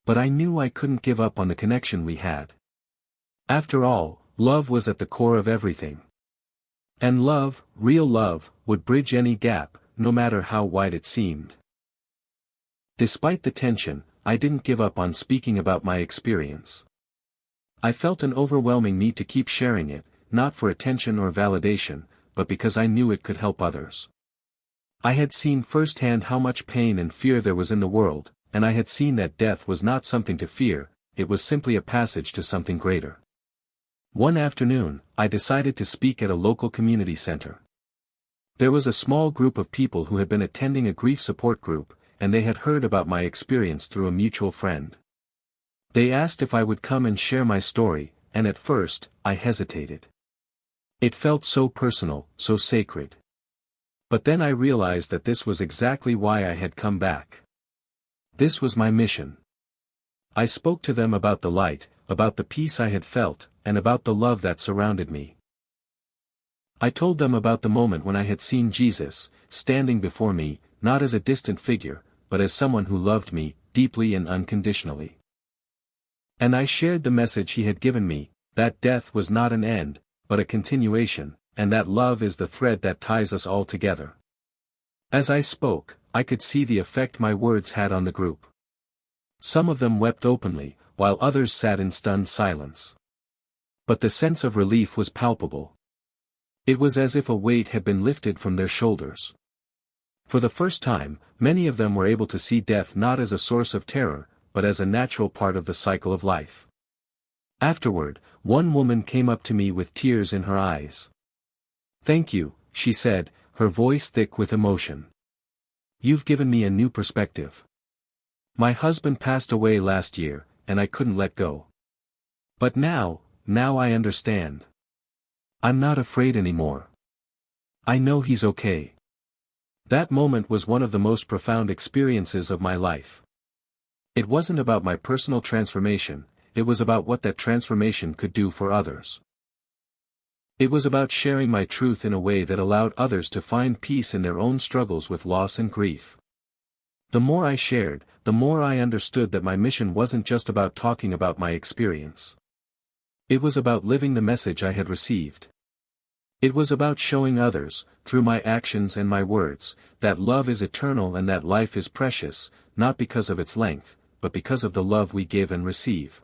A: But I knew I couldn't give up on the connection we had. After all, love was at the core of everything. And love, real love, would bridge any gap, no matter how wide it seemed. Despite the tension, I didn't give up on speaking about my experience. I felt an overwhelming need to keep sharing it, not for attention or validation, but because I knew it could help others. I had seen firsthand how much pain and fear there was in the world, and I had seen that death was not something to fear, it was simply a passage to something greater. One afternoon, I decided to speak at a local community center. There was a small group of people who had been attending a grief support group, and they had heard about my experience through a mutual friend. They asked if I would come and share my story, and at first, I hesitated. It felt so personal, so sacred. But then I realized that this was exactly why I had come back. This was my mission. I spoke to them about the light, about the peace I had felt, and about the love that surrounded me. I told them about the moment when I had seen Jesus, standing before me, not as a distant figure, but as someone who loved me, deeply and unconditionally. And I shared the message he had given me, that death was not an end, but a continuation, and that love is the thread that ties us all together. As I spoke, I could see the effect my words had on the group. Some of them wept openly, while others sat in stunned silence. But the sense of relief was palpable. It was as if a weight had been lifted from their shoulders. For the first time, many of them were able to see death not as a source of terror, but as a natural part of the cycle of life. Afterward, one woman came up to me with tears in her eyes. "Thank you," she said, her voice thick with emotion. "You've given me a new perspective. My husband passed away last year, and I couldn't let go. But now I understand. I'm not afraid anymore. I know he's okay." That moment was one of the most profound experiences of my life. It wasn't about my personal transformation, it was about what that transformation could do for others. It was about sharing my truth in a way that allowed others to find peace in their own struggles with loss and grief. The more I shared, the more I understood that my mission wasn't just about talking about my experience. It was about living the message I had received. It was about showing others, through my actions and my words, that love is eternal and that life is precious, not because of its length, but because of the love we give and receive.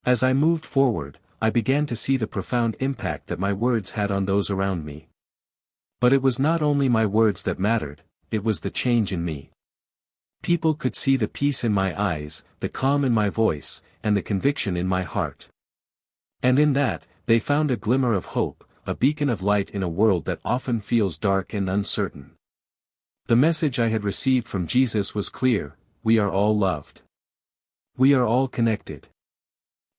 A: As I moved forward, I began to see the profound impact that my words had on those around me. But it was not only my words that mattered, it was the change in me. People could see the peace in my eyes, the calm in my voice, and the conviction in my heart. And in that, they found a glimmer of hope, a beacon of light in a world that often feels dark and uncertain. The message I had received from Jesus was clear: we are all loved. We are all connected.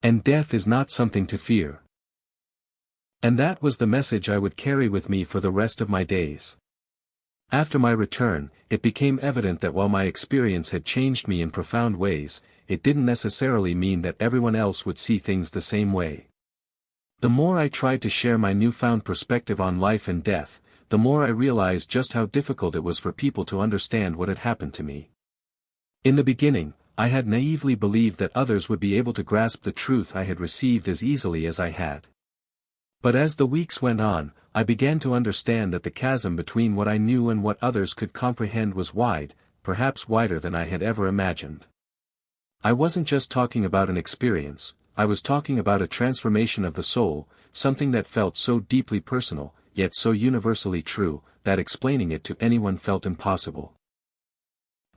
A: And death is not something to fear. And that was the message I would carry with me for the rest of my days. After my return, it became evident that while my experience had changed me in profound ways, it didn't necessarily mean that everyone else would see things the same way. The more I tried to share my newfound perspective on life and death, the more I realized just how difficult it was for people to understand what had happened to me. In the beginning, I had naively believed that others would be able to grasp the truth I had received as easily as I had. But as the weeks went on, I began to understand that the chasm between what I knew and what others could comprehend was wide, perhaps wider than I had ever imagined. I wasn't just talking about an experience, I was talking about a transformation of the soul, something that felt so deeply personal, yet so universally true, that explaining it to anyone felt impossible.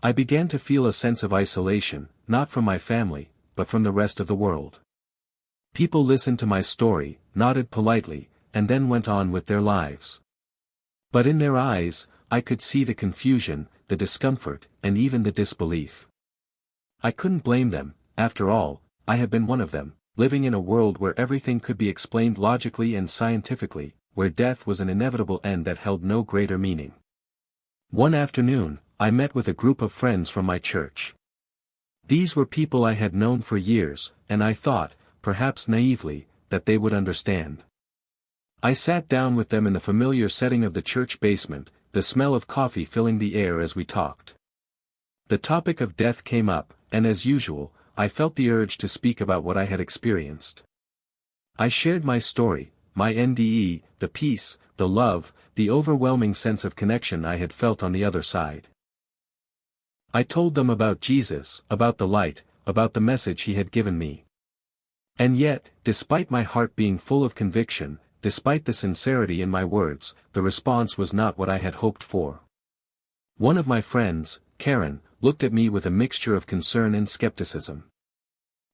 A: I began to feel a sense of isolation, not from my family, but from the rest of the world. People listened to my story, nodded politely, and then went on with their lives. But in their eyes, I could see the confusion, the discomfort, and even the disbelief. I couldn't blame them. After all, I had been one of them, living in a world where everything could be explained logically and scientifically, where death was an inevitable end that held no greater meaning. One afternoon, I met with a group of friends from my church. These were people I had known for years, and I thought, perhaps naively, that they would understand. I sat down with them in the familiar setting of the church basement, the smell of coffee filling the air as we talked. The topic of death came up, and as usual, I felt the urge to speak about what I had experienced. I shared my story, my NDE, the peace, the love, the overwhelming sense of connection I had felt on the other side. I told them about Jesus, about the light, about the message he had given me. And yet, despite my heart being full of conviction, despite the sincerity in my words, the response was not what I had hoped for. One of my friends, Karen, looked at me with a mixture of concern and skepticism.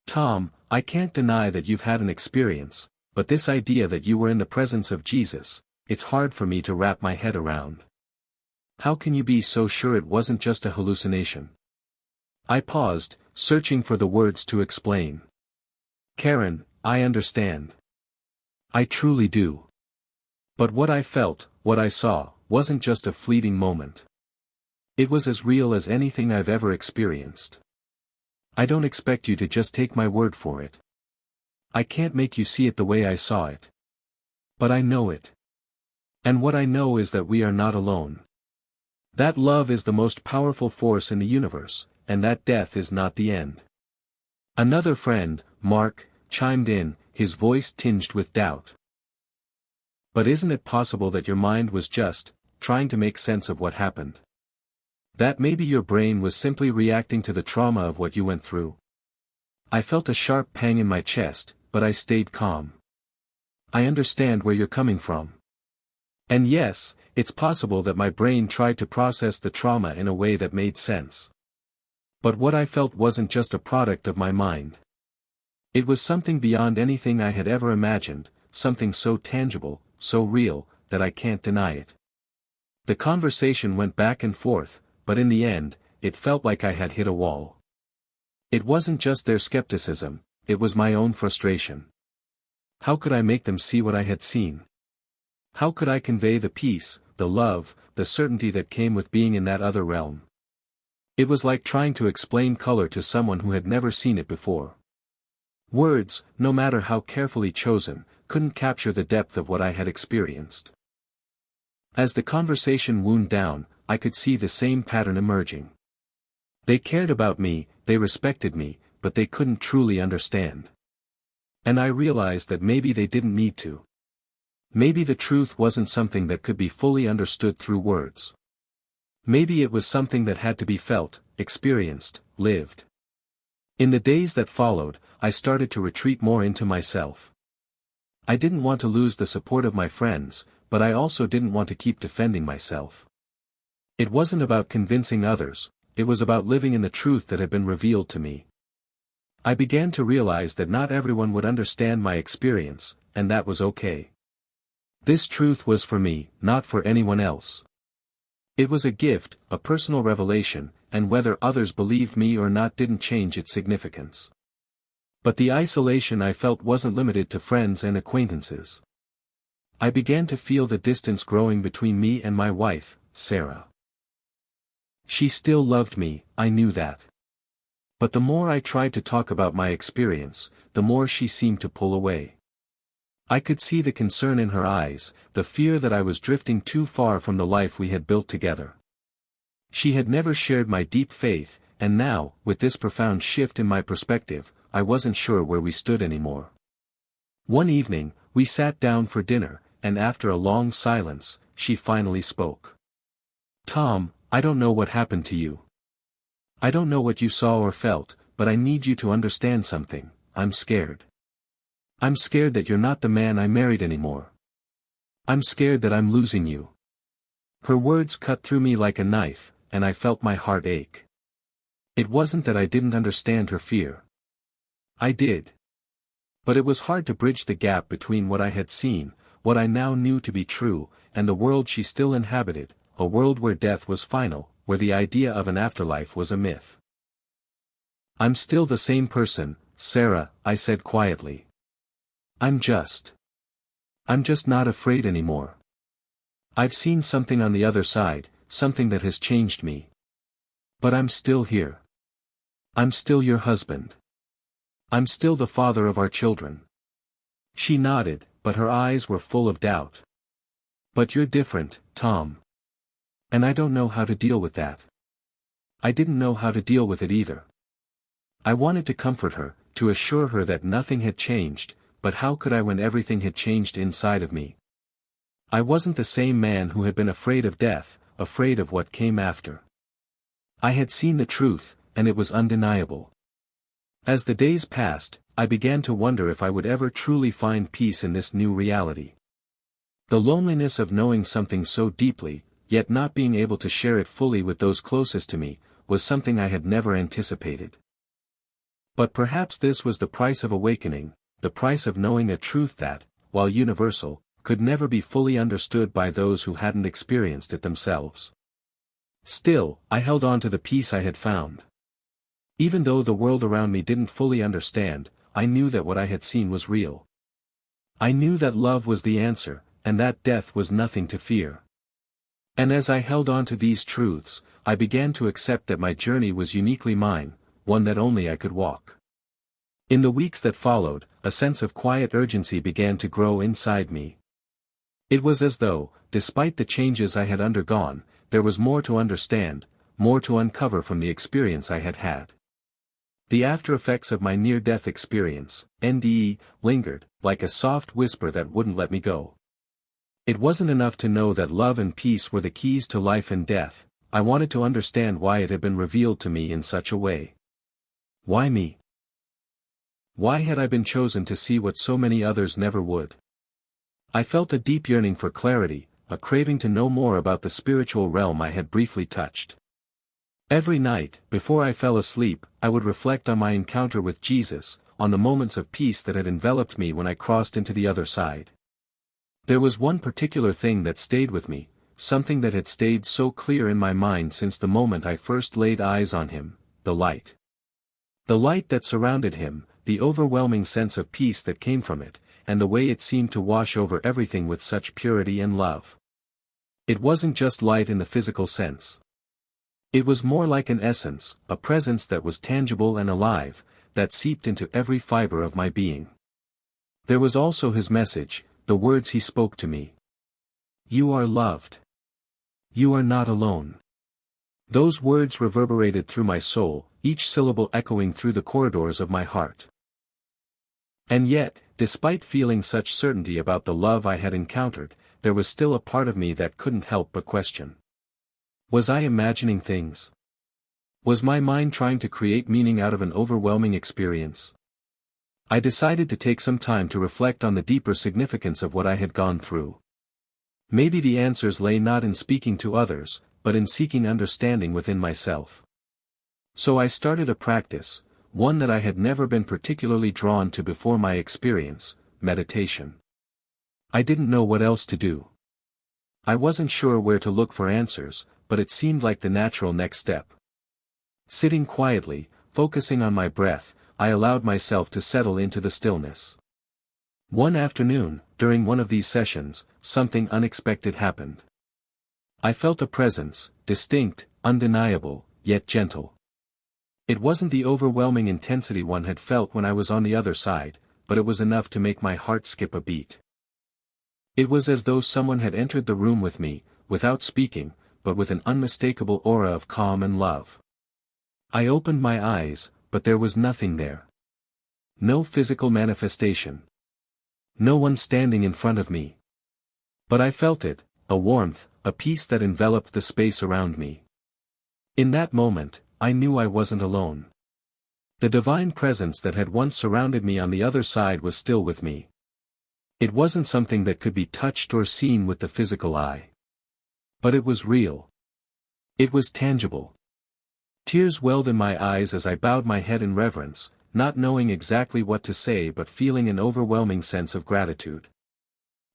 A: "Tom, I can't deny that you've had an experience, but this idea that you were in the presence of Jesus, it's hard for me to wrap my head around. How can you be so sure it wasn't just a hallucination?" I paused, searching for the words to explain. "Karen, I understand. I truly do. But what I felt, what I saw, wasn't just a fleeting moment. It was as real as anything I've ever experienced. I don't expect you to just take my word for it. I can't make you see it the way I saw it. But I know it. And what I know is that we are not alone. That love is the most powerful force in the universe, and that death is not the end." Another friend, Mark, chimed in, his voice tinged with doubt. "But isn't it possible that your mind was just trying to make sense of what happened? That maybe your brain was simply reacting to the trauma of what you went through?" I felt a sharp pang in my chest, but I stayed calm. "I understand where you're coming from. And yes, it's possible that my brain tried to process the trauma in a way that made sense. But what I felt wasn't just a product of my mind. It was something beyond anything I had ever imagined, something so tangible, so real, that I can't deny it." The conversation went back and forth, but in the end, it felt like I had hit a wall. It wasn't just their skepticism, it was my own frustration. How could I make them see what I had seen? How could I convey the peace, the love, the certainty that came with being in that other realm? It was like trying to explain color to someone who had never seen it before. Words, no matter how carefully chosen, couldn't capture the depth of what I had experienced. As the conversation wound down, I could see the same pattern emerging. They cared about me, they respected me, but they couldn't truly understand. And I realized that maybe they didn't need to. Maybe the truth wasn't something that could be fully understood through words. Maybe it was something that had to be felt, experienced, lived. In the days that followed, I started to retreat more into myself. I didn't want to lose the support of my friends, but I also didn't want to keep defending myself. It wasn't about convincing others, it was about living in the truth that had been revealed to me. I began to realize that not everyone would understand my experience, and that was okay. This truth was for me, not for anyone else. It was a gift, a personal revelation, and whether others believed me or not didn't change its significance. But the isolation I felt wasn't limited to friends and acquaintances. I began to feel the distance growing between me and my wife, Sarah. She still loved me, I knew that. But the more I tried to talk about my experience, the more she seemed to pull away. I could see the concern in her eyes, the fear that I was drifting too far from the life we had built together. She had never shared my deep faith, and now, with this profound shift in my perspective, I wasn't sure where we stood anymore. One evening, we sat down for dinner, and after a long silence, she finally spoke. "Tom, I don't know what happened to you. I don't know what you saw or felt, but I need you to understand something. I'm scared. I'm scared that you're not the man I married anymore. I'm scared that I'm losing you." Her words cut through me like a knife, and I felt my heart ache. It wasn't that I didn't understand her fear. I did. But it was hard to bridge the gap between what I had seen, what I now knew to be true, and the world she still inhabited, a world where death was final, where the idea of an afterlife was a myth. "I'm still the same person, Sarah," I said quietly. I'm just not afraid anymore. I've seen something on the other side, something that has changed me. But I'm still here. I'm still your husband. I'm still the father of our children." She nodded, but her eyes were full of doubt. "But you're different, Tom. And I don't know how to deal with that." I didn't know how to deal with it either. I wanted to comfort her, to assure her that nothing had changed, but how could I when everything had changed inside of me? I wasn't the same man who had been afraid of death, afraid of what came after. I had seen the truth, and it was undeniable. As the days passed, I began to wonder if I would ever truly find peace in this new reality. The loneliness of knowing something so deeply, yet not being able to share it fully with those closest to me, was something I had never anticipated. But perhaps this was the price of awakening, the price of knowing a truth that, while universal, could never be fully understood by those who hadn't experienced it themselves. Still, I held on to the peace I had found. Even though the world around me didn't fully understand, I knew that what I had seen was real. I knew that love was the answer, and that death was nothing to fear. And as I held on to these truths, I began to accept that my journey was uniquely mine, one that only I could walk. In the weeks that followed, a sense of quiet urgency began to grow inside me. It was as though, despite the changes I had undergone, there was more to understand, more to uncover from the experience I had had. The after-effects of my near-death experience, NDE, lingered, like a soft whisper that wouldn't let me go. It wasn't enough to know that love and peace were the keys to life and death, I wanted to understand why it had been revealed to me in such a way. Why me? Why had I been chosen to see what so many others never would? I felt a deep yearning for clarity, a craving to know more about the spiritual realm I had briefly touched. Every night, before I fell asleep, I would reflect on my encounter with Jesus, on the moments of peace that had enveloped me when I crossed into the other side. There was one particular thing that stayed with me, something that had stayed so clear in my mind since the moment I first laid eyes on him, the light. The light that surrounded him, the overwhelming sense of peace that came from it, and the way it seemed to wash over everything with such purity and love. It wasn't just light in the physical sense. It was more like an essence, a presence that was tangible and alive, that seeped into every fiber of my being. There was also his message, the words he spoke to me. "You are loved. You are not alone." Those words reverberated through my soul, each syllable echoing through the corridors of my heart. And yet, despite feeling such certainty about the love I had encountered, there was still a part of me that couldn't help but question. Was I imagining things? Was my mind trying to create meaning out of an overwhelming experience? I decided to take some time to reflect on the deeper significance of what I had gone through. Maybe the answers lay not in speaking to others, but in seeking understanding within myself. So I started a practice, one that I had never been particularly drawn to before my experience: meditation. I didn't know what else to do. I wasn't sure where to look for answers, but it seemed like the natural next step. Sitting quietly, focusing on my breath, I allowed myself to settle into the stillness. One afternoon, during one of these sessions, something unexpected happened. I felt a presence, distinct, undeniable, yet gentle. It wasn't the overwhelming intensity one had felt when I was on the other side, but it was enough to make my heart skip a beat. It was as though someone had entered the room with me, without speaking, but with an unmistakable aura of calm and love. I opened my eyes, but there was nothing there. No physical manifestation. No one standing in front of me. But I felt it, a warmth, a peace that enveloped the space around me. In that moment, I knew I wasn't alone. The divine presence that had once surrounded me on the other side was still with me. It wasn't something that could be touched or seen with the physical eye. But it was real. It was tangible. Tears welled in my eyes as I bowed my head in reverence, not knowing exactly what to say but feeling an overwhelming sense of gratitude.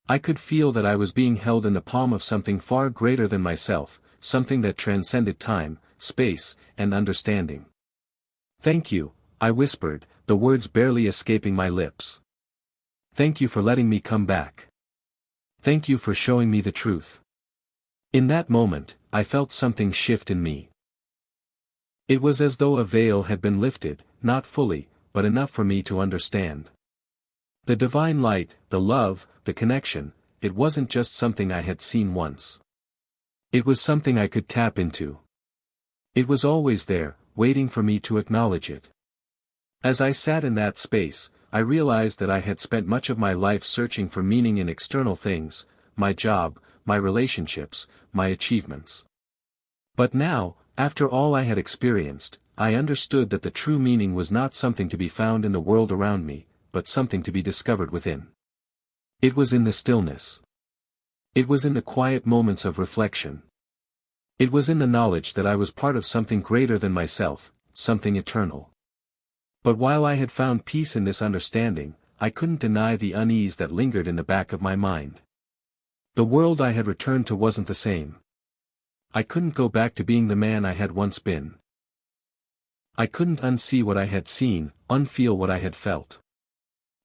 A: I could feel that I was being held in the palm of something far greater than myself, something that transcended time, space, and understanding. "Thank you," I whispered, the words barely escaping my lips. "Thank you for letting me come back. Thank you for showing me the truth." In that moment, I felt something shift in me. It was as though a veil had been lifted, not fully, but enough for me to understand. The divine light, the love, the connection, it wasn't just something I had seen once. It was something I could tap into. It was always there, waiting for me to acknowledge it. As I sat in that space, I realized that I had spent much of my life searching for meaning in external things: my job, my relationships, my achievements. But now, after all I had experienced, I understood that the true meaning was not something to be found in the world around me, but something to be discovered within. It was in the stillness. It was in the quiet moments of reflection. It was in the knowledge that I was part of something greater than myself, something eternal. But while I had found peace in this understanding, I couldn't deny the unease that lingered in the back of my mind. The world I had returned to wasn't the same. I couldn't go back to being the man I had once been. I couldn't unsee what I had seen, unfeel what I had felt.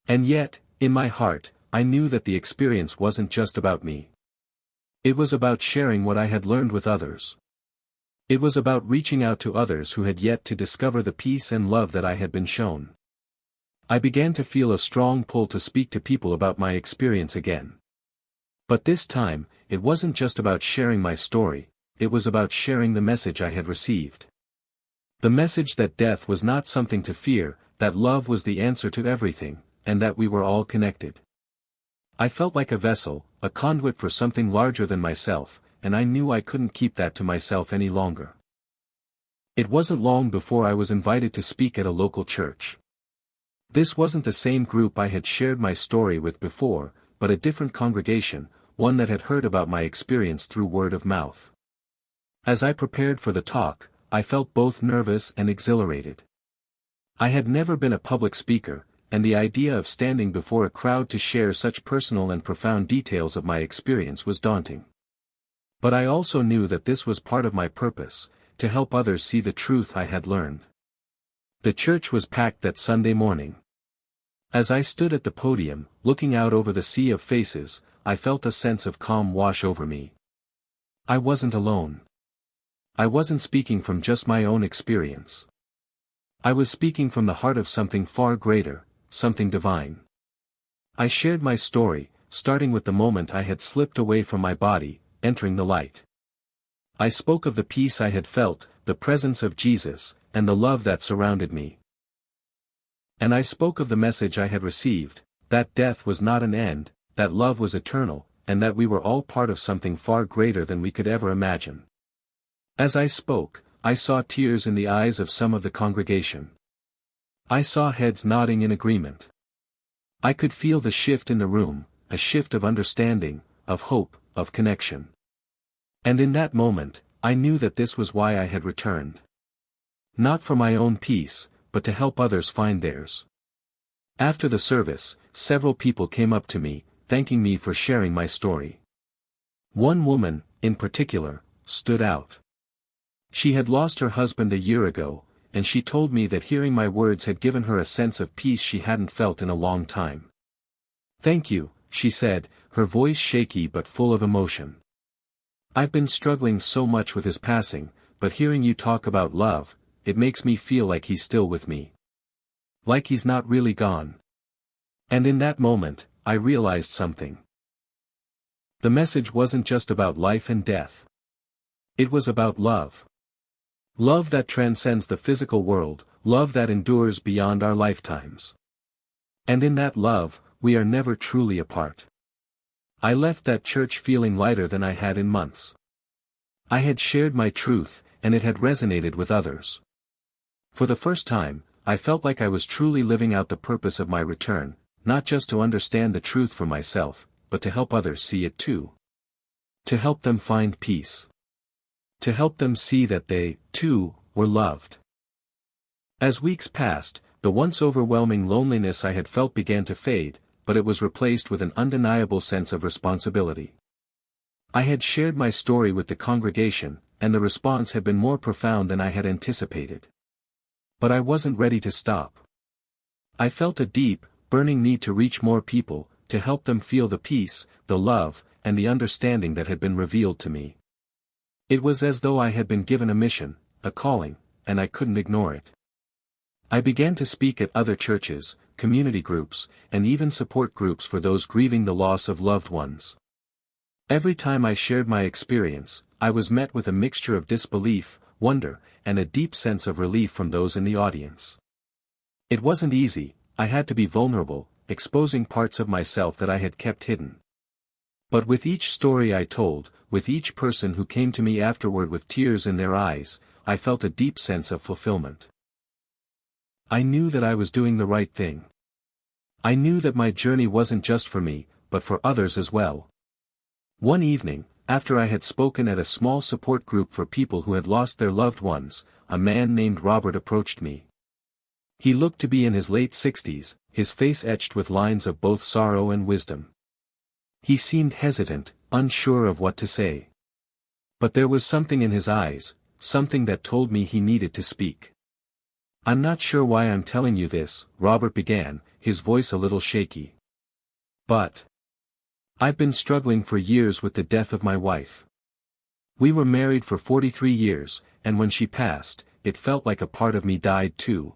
A: And yet, in my heart, I knew that the experience wasn't just about me. It was about sharing what I had learned with others. It was about reaching out to others who had yet to discover the peace and love that I had been shown. I began to feel a strong pull to speak to people about my experience again. But this time, it wasn't just about sharing my story, it was about sharing the message I had received. The message that death was not something to fear, that love was the answer to everything, and that we were all connected. I felt like a vessel, a conduit for something larger than myself, and I knew I couldn't keep that to myself any longer. It wasn't long before I was invited to speak at a local church. This wasn't the same group I had shared my story with before, but a different congregation, one that had heard about my experience through word of mouth. As I prepared for the talk, I felt both nervous and exhilarated. I had never been a public speaker, and the idea of standing before a crowd to share such personal and profound details of my experience was daunting. But I also knew that this was part of my purpose, to help others see the truth I had learned. The church was packed that Sunday morning. As I stood at the podium, looking out over the sea of faces, I felt a sense of calm wash over me. I wasn't alone. I wasn't speaking from just my own experience. I was speaking from the heart of something far greater, something divine. I shared my story, starting with the moment I had slipped away from my body, entering the light. I spoke of the peace I had felt, the presence of Jesus, and the love that surrounded me. And I spoke of the message I had received, that death was not an end, that love was eternal, and that we were all part of something far greater than we could ever imagine. As I spoke, I saw tears in the eyes of some of the congregation. I saw heads nodding in agreement. I could feel the shift in the room, a shift of understanding, of hope, of connection. And in that moment, I knew that this was why I had returned. Not for my own peace, but to help others find theirs. After the service, several people came up to me, thanking me for sharing my story. One woman, in particular, stood out. She had lost her husband a year ago, and she told me that hearing my words had given her a sense of peace she hadn't felt in a long time. "Thank you," she said, her voice shaky but full of emotion. "I've been struggling so much with his passing, but hearing you talk about love, it makes me feel like he's still with me. Like he's not really gone." And in that moment, I realized something. The message wasn't just about life and death. It was about love. Love that transcends the physical world, love that endures beyond our lifetimes. And in that love, we are never truly apart. I left that church feeling lighter than I had in months. I had shared my truth, and it had resonated with others. For the first time, I felt like I was truly living out the purpose of my return, not just to understand the truth for myself, but to help others see it too. To help them find peace. To help them see that they, too, were loved. As weeks passed, the once overwhelming loneliness I had felt began to fade, but it was replaced with an undeniable sense of responsibility. I had shared my story with the congregation, and the response had been more profound than I had anticipated. But I wasn't ready to stop. I felt a deep, burning need to reach more people, to help them feel the peace, the love, and the understanding that had been revealed to me. It was as though I had been given a mission, a calling, and I couldn't ignore it. I began to speak at other churches, community groups, and even support groups for those grieving the loss of loved ones. Every time I shared my experience, I was met with a mixture of disbelief, wonder, and a deep sense of relief from those in the audience. It wasn't easy, I had to be vulnerable, exposing parts of myself that I had kept hidden. But with each story I told, with each person who came to me afterward with tears in their eyes, I felt a deep sense of fulfillment. I knew that I was doing the right thing. I knew that my journey wasn't just for me, but for others as well. One evening, after I had spoken at a small support group for people who had lost their loved ones, a man named Robert approached me. He looked to be in his late 60s, his face etched with lines of both sorrow and wisdom. He seemed hesitant, unsure of what to say. But there was something in his eyes, something that told me he needed to speak. "I'm not sure why I'm telling you this," Robert began, his voice a little shaky. "But I've been struggling for years with the death of my wife. We were married for 43 years, and when she passed, it felt like a part of me died too.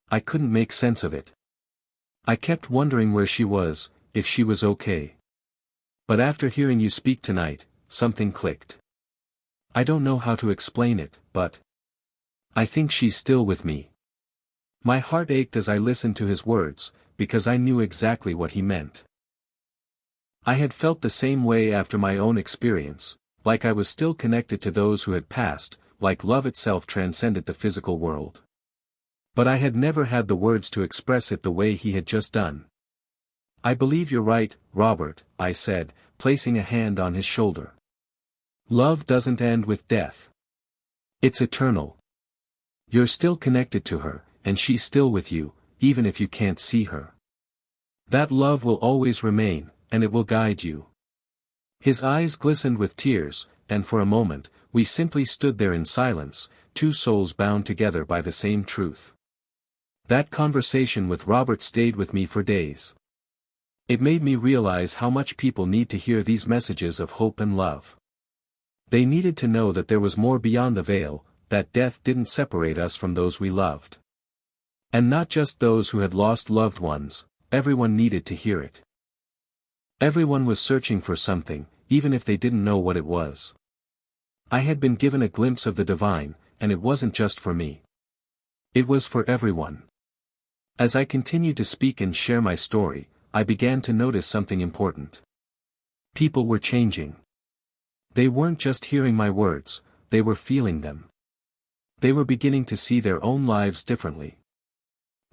A: I couldn't make sense of it. I kept wondering where she was, if she was okay. But after hearing you speak tonight, something clicked. I don't know how to explain it, but I think she's still with me." My heart ached as I listened to his words, because I knew exactly what he meant. I had felt the same way after my own experience, like I was still connected to those who had passed, like love itself transcended the physical world. But I had never had the words to express it the way he had just done. "I believe you're right, Robert," I said, placing a hand on his shoulder. "Love doesn't end with death. It's eternal. You're still connected to her, and she's still with you, even if you can't see her. That love will always remain, and it will guide you." His eyes glistened with tears, and for a moment, we simply stood there in silence, two souls bound together by the same truth. That conversation with Robert stayed with me for days. It made me realize how much people need to hear these messages of hope and love. They needed to know that there was more beyond the veil, that death didn't separate us from those we loved. And not just those who had lost loved ones, everyone needed to hear it. Everyone was searching for something, even if they didn't know what it was. I had been given a glimpse of the divine, and it wasn't just for me. It was for everyone. As I continued to speak and share my story, I began to notice something important. People were changing. They weren't just hearing my words, they were feeling them. They were beginning to see their own lives differently.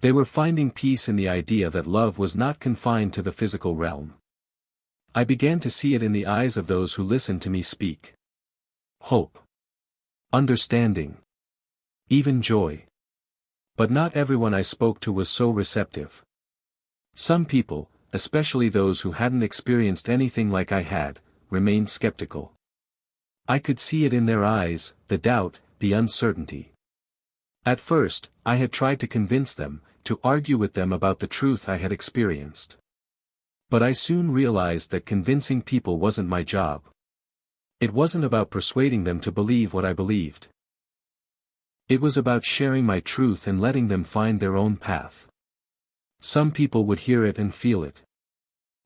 A: They were finding peace in the idea that love was not confined to the physical realm. I began to see it in the eyes of those who listened to me speak. Hope. Understanding. Even joy. But not everyone I spoke to was so receptive. Some people, especially those who hadn't experienced anything like I had, remained skeptical. I could see it in their eyes, the doubt, the uncertainty. At first, I had tried to convince them, to argue with them about the truth I had experienced. But I soon realized that convincing people wasn't my job. It wasn't about persuading them to believe what I believed. It was about sharing my truth and letting them find their own path. Some people would hear it and feel it.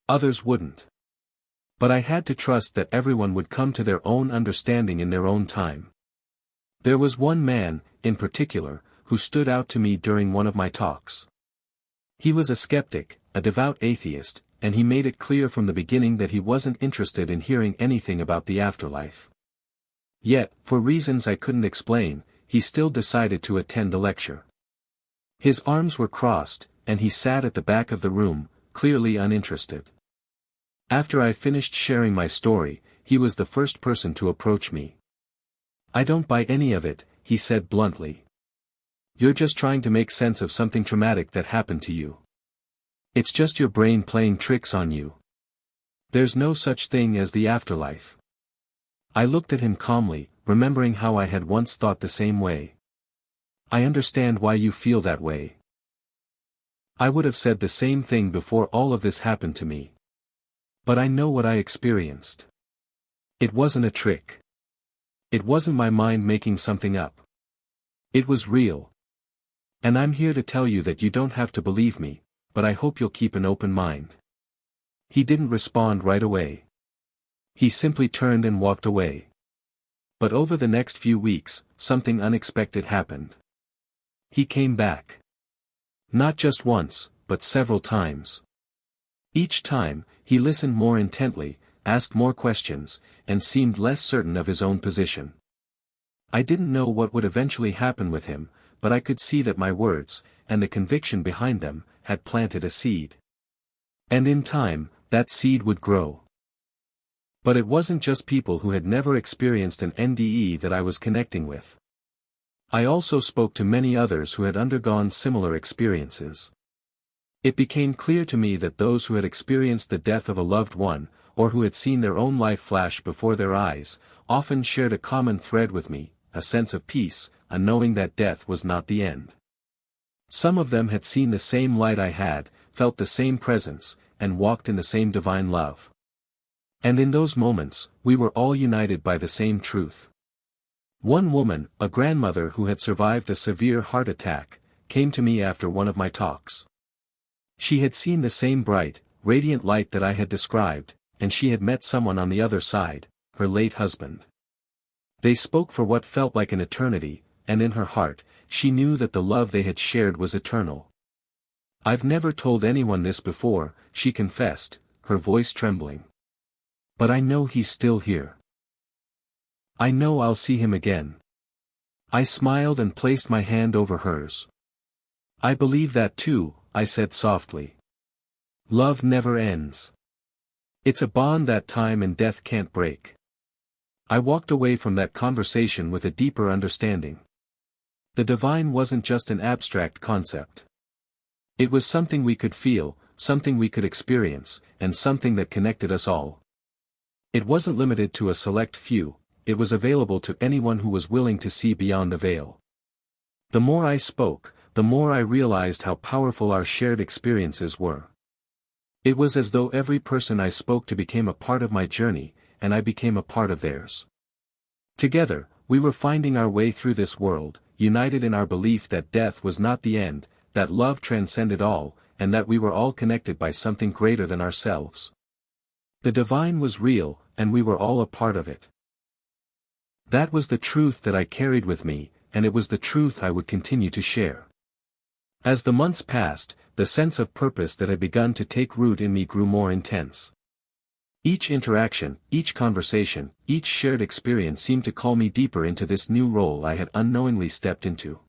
A: Others wouldn't. But I had to trust that everyone would come to their own understanding in their own time. There was one man, in particular, who stood out to me during one of my talks. He was a skeptic, a devout atheist, and he made it clear from the beginning that he wasn't interested in hearing anything about the afterlife. Yet, for reasons I couldn't explain, he still decided to attend the lecture. His arms were crossed, and he sat at the back of the room, clearly uninterested. After I finished sharing my story, he was the first person to approach me. "I don't buy any of it," he said bluntly. "You're just trying to make sense of something traumatic that happened to you. It's just your brain playing tricks on you. There's no such thing as the afterlife." I looked at him calmly, remembering how I had once thought the same way. "I understand why you feel that way. I would have said the same thing before all of this happened to me. But I know what I experienced. It wasn't a trick. It wasn't my mind making something up. It was real. And I'm here to tell you that you don't have to believe me, but I hope you'll keep an open mind." He didn't respond right away. He simply turned and walked away. But over the next few weeks, something unexpected happened. He came back. Not just once, but several times. Each time, he listened more intently, asked more questions, and seemed less certain of his own position. I didn't know what would eventually happen with him, but I could see that my words, and the conviction behind them, had planted a seed. And in time, that seed would grow. But it wasn't just people who had never experienced an NDE that I was connecting with. I also spoke to many others who had undergone similar experiences. It became clear to me that those who had experienced the death of a loved one, or who had seen their own life flash before their eyes, often shared a common thread with me, a sense of peace, a knowing that death was not the end. Some of them had seen the same light I had, felt the same presence, and walked in the same divine love. And in those moments, we were all united by the same truth. One woman, a grandmother who had survived a severe heart attack, came to me after one of my talks. She had seen the same bright, radiant light that I had described, and she had met someone on the other side, her late husband. They spoke for what felt like an eternity, and in her heart, she knew that the love they had shared was eternal. "I've never told anyone this before," she confessed, her voice trembling. "But I know he's still here. I know I'll see him again." I smiled and placed my hand over hers. "I believe that too," I said softly. "Love never ends. It's a bond that time and death can't break." I walked away from that conversation with a deeper understanding. The divine wasn't just an abstract concept. It was something we could feel, something we could experience, and something that connected us all. It wasn't limited to a select few, it was available to anyone who was willing to see beyond the veil. The more I spoke, the more I realized how powerful our shared experiences were. It was as though every person I spoke to became a part of my journey, and I became a part of theirs. Together, we were finding our way through this world, united in our belief that death was not the end, that love transcended all, and that we were all connected by something greater than ourselves. The divine was real, and we were all a part of it. That was the truth that I carried with me, and it was the truth I would continue to share. As the months passed, the sense of purpose that had begun to take root in me grew more intense. Each interaction, each conversation, each shared experience seemed to call me deeper into this new role I had unknowingly stepped into.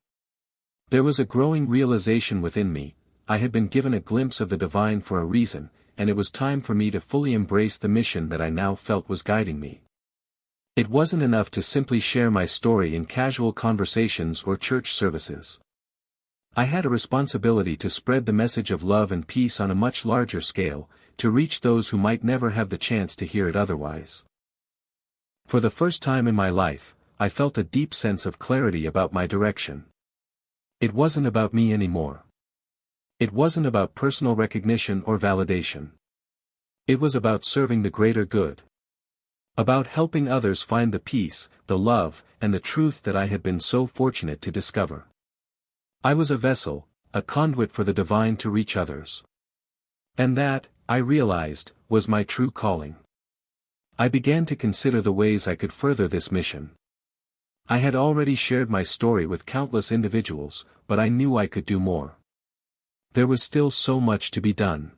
A: There was a growing realization within me. I had been given a glimpse of the divine for a reason, and it was time for me to fully embrace the mission that I now felt was guiding me. It wasn't enough to simply share my story in casual conversations or church services. I had a responsibility to spread the message of love and peace on a much larger scale, to reach those who might never have the chance to hear it otherwise. For the first time in my life, I felt a deep sense of clarity about my direction. It wasn't about me anymore. It wasn't about personal recognition or validation. It was about serving the greater good. About helping others find the peace, the love, and the truth that I had been so fortunate to discover. I was a vessel, a conduit for the divine to reach others. And that, I realized, was my true calling. I began to consider the ways I could further this mission. I had already shared my story with countless individuals, but I knew I could do more. There was still so much to be done.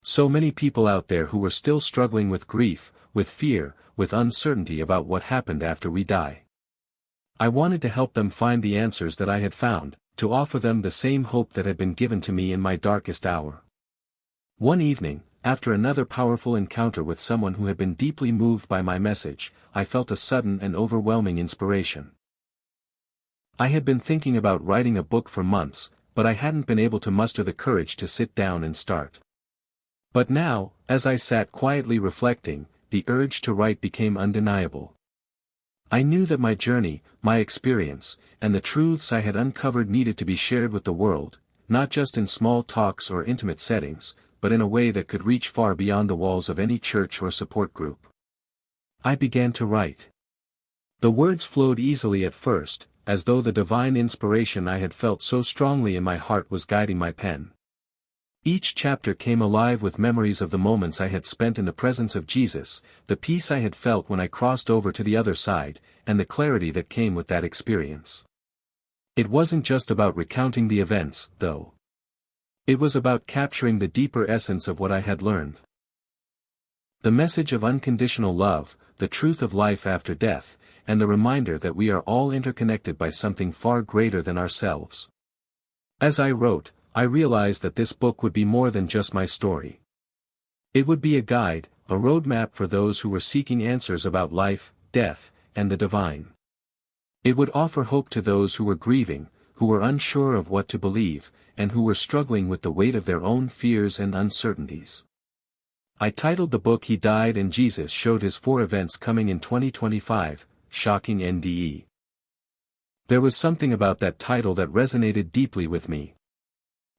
A: So many people out there who were still struggling with grief, with fear, with uncertainty about what happened after we die. I wanted to help them find the answers that I had found, to offer them the same hope that had been given to me in my darkest hour. One evening, after another powerful encounter with someone who had been deeply moved by my message, I felt a sudden and overwhelming inspiration. I had been thinking about writing a book for months, but I hadn't been able to muster the courage to sit down and start. But now, as I sat quietly reflecting, the urge to write became undeniable. I knew that my journey, my experience, and the truths I had uncovered needed to be shared with the world, not just in small talks or intimate settings, but in a way that could reach far beyond the walls of any church or support group. I began to write. The words flowed easily at first, as though the divine inspiration I had felt so strongly in my heart was guiding my pen. Each chapter came alive with memories of the moments I had spent in the presence of Jesus, the peace I had felt when I crossed over to the other side, and the clarity that came with that experience. It wasn't just about recounting the events, though. It was about capturing the deeper essence of what I had learned. The message of unconditional love, the truth of life after death, and the reminder that we are all interconnected by something far greater than ourselves. As I wrote, I realized that this book would be more than just my story. It would be a guide, a roadmap for those who were seeking answers about life, death, and the divine. It would offer hope to those who were grieving, who were unsure of what to believe, and who were struggling with the weight of their own fears and uncertainties. I titled the book "He Died and Jesus Showed His 4 Events Coming in 2025, Shocking NDE." There was something about that title that resonated deeply with me.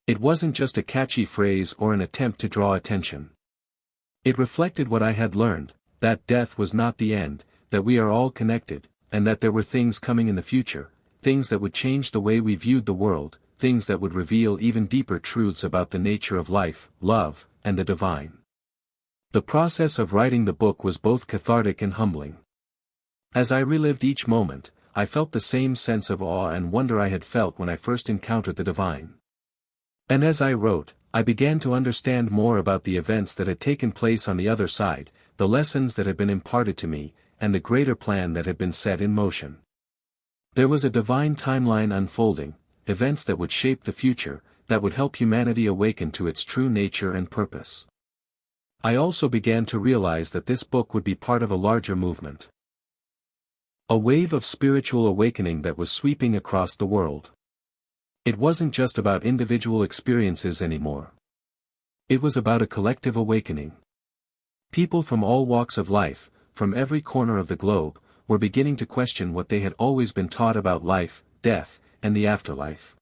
A: It wasn't just a catchy phrase or an attempt to draw attention. It reflected what I had learned, that death was not the end, that we are all connected, and that there were things coming in the future, things that would change the way we viewed the world, things that would reveal even deeper truths about the nature of life, love, and the divine. The process of writing the book was both cathartic and humbling. As I relived each moment, I felt the same sense of awe and wonder I had felt when I first encountered the divine. And as I wrote, I began to understand more about the events that had taken place on the other side, the lessons that had been imparted to me, and the greater plan that had been set in motion. There was a divine timeline unfolding, events that would shape the future, that would help humanity awaken to its true nature and purpose. I also began to realize that this book would be part of a larger movement. A wave of spiritual awakening that was sweeping across the world. It wasn't just about individual experiences anymore. It was about a collective awakening. People from all walks of life, from every corner of the globe, were beginning to question what they had always been taught about life, death, and the afterlife.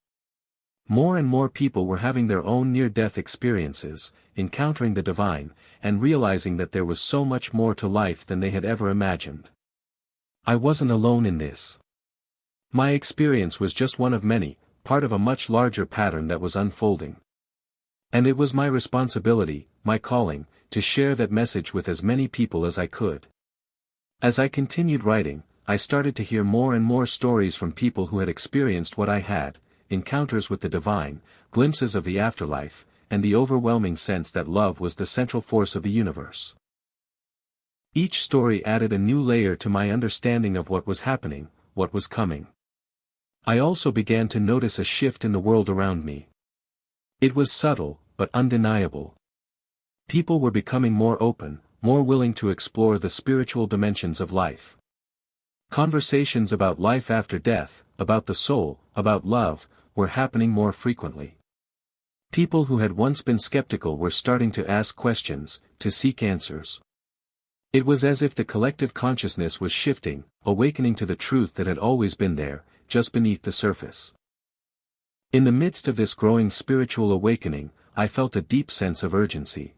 A: More and more people were having their own near-death experiences, encountering the divine, and realizing that there was so much more to life than they had ever imagined. I wasn't alone in this. My experience was just one of many, part of a much larger pattern that was unfolding. And it was my responsibility, my calling, to share that message with as many people as I could. As I continued writing, I started to hear more and more stories from people who had experienced what I had, encounters with the divine, glimpses of the afterlife, and the overwhelming sense that love was the central force of the universe. Each story added a new layer to my understanding of what was happening, what was coming. I also began to notice a shift in the world around me. It was subtle, but undeniable. People were becoming more open, more willing to explore the spiritual dimensions of life. Conversations about life after death, about the soul, about love, were happening more frequently. People who had once been skeptical were starting to ask questions, to seek answers. It was as if the collective consciousness was shifting, awakening to the truth that had always been there, just beneath the surface. In the midst of this growing spiritual awakening, I felt a deep sense of urgency.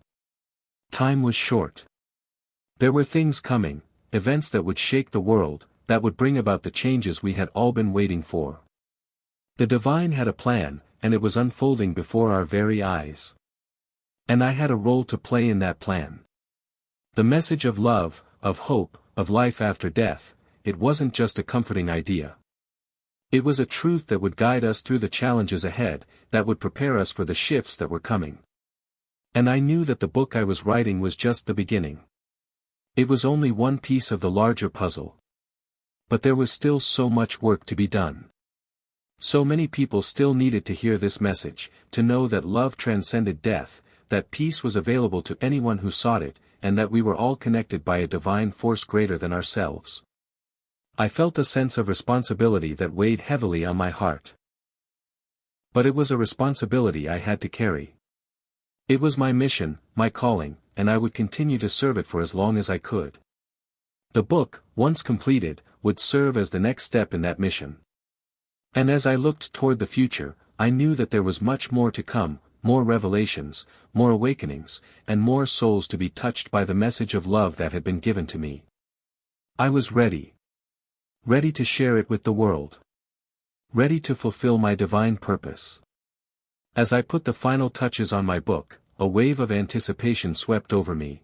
A: Time was short. There were things coming, events that would shake the world, that would bring about the changes we had all been waiting for. The divine had a plan, and it was unfolding before our very eyes. And I had a role to play in that plan. The message of love, of hope, of life after death, it wasn't just a comforting idea. It was a truth that would guide us through the challenges ahead, that would prepare us for the shifts that were coming. And I knew that the book I was writing was just the beginning. It was only one piece of the larger puzzle. But there was still so much work to be done. So many people still needed to hear this message, to know that love transcended death, that peace was available to anyone who sought it, and that we were all connected by a divine force greater than ourselves. I felt a sense of responsibility that weighed heavily on my heart. But it was a responsibility I had to carry. It was my mission, my calling, and I would continue to serve it for as long as I could. The book, once completed, would serve as the next step in that mission. And as I looked toward the future, I knew that there was much more to come, more revelations, more awakenings, and more souls to be touched by the message of love that had been given to me. I was ready. Ready to share it with the world. Ready to fulfill my divine purpose. As I put the final touches on my book, a wave of anticipation swept over me.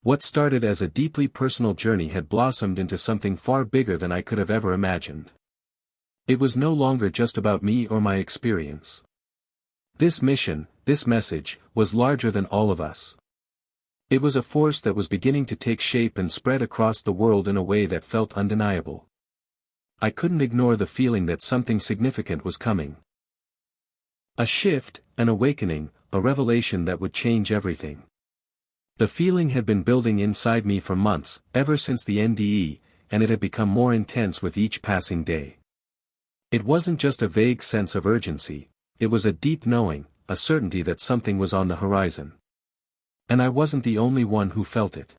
A: What started as a deeply personal journey had blossomed into something far bigger than I could have ever imagined. It was no longer just about me or my experience. This mission, this message, was larger than all of us. It was a force that was beginning to take shape and spread across the world in a way that felt undeniable. I couldn't ignore the feeling that something significant was coming. A shift, an awakening, a revelation that would change everything. The feeling had been building inside me for months, ever since the NDE, and it had become more intense with each passing day. It wasn't just a vague sense of urgency, it was a deep knowing, a certainty that something was on the horizon. And I wasn't the only one who felt it.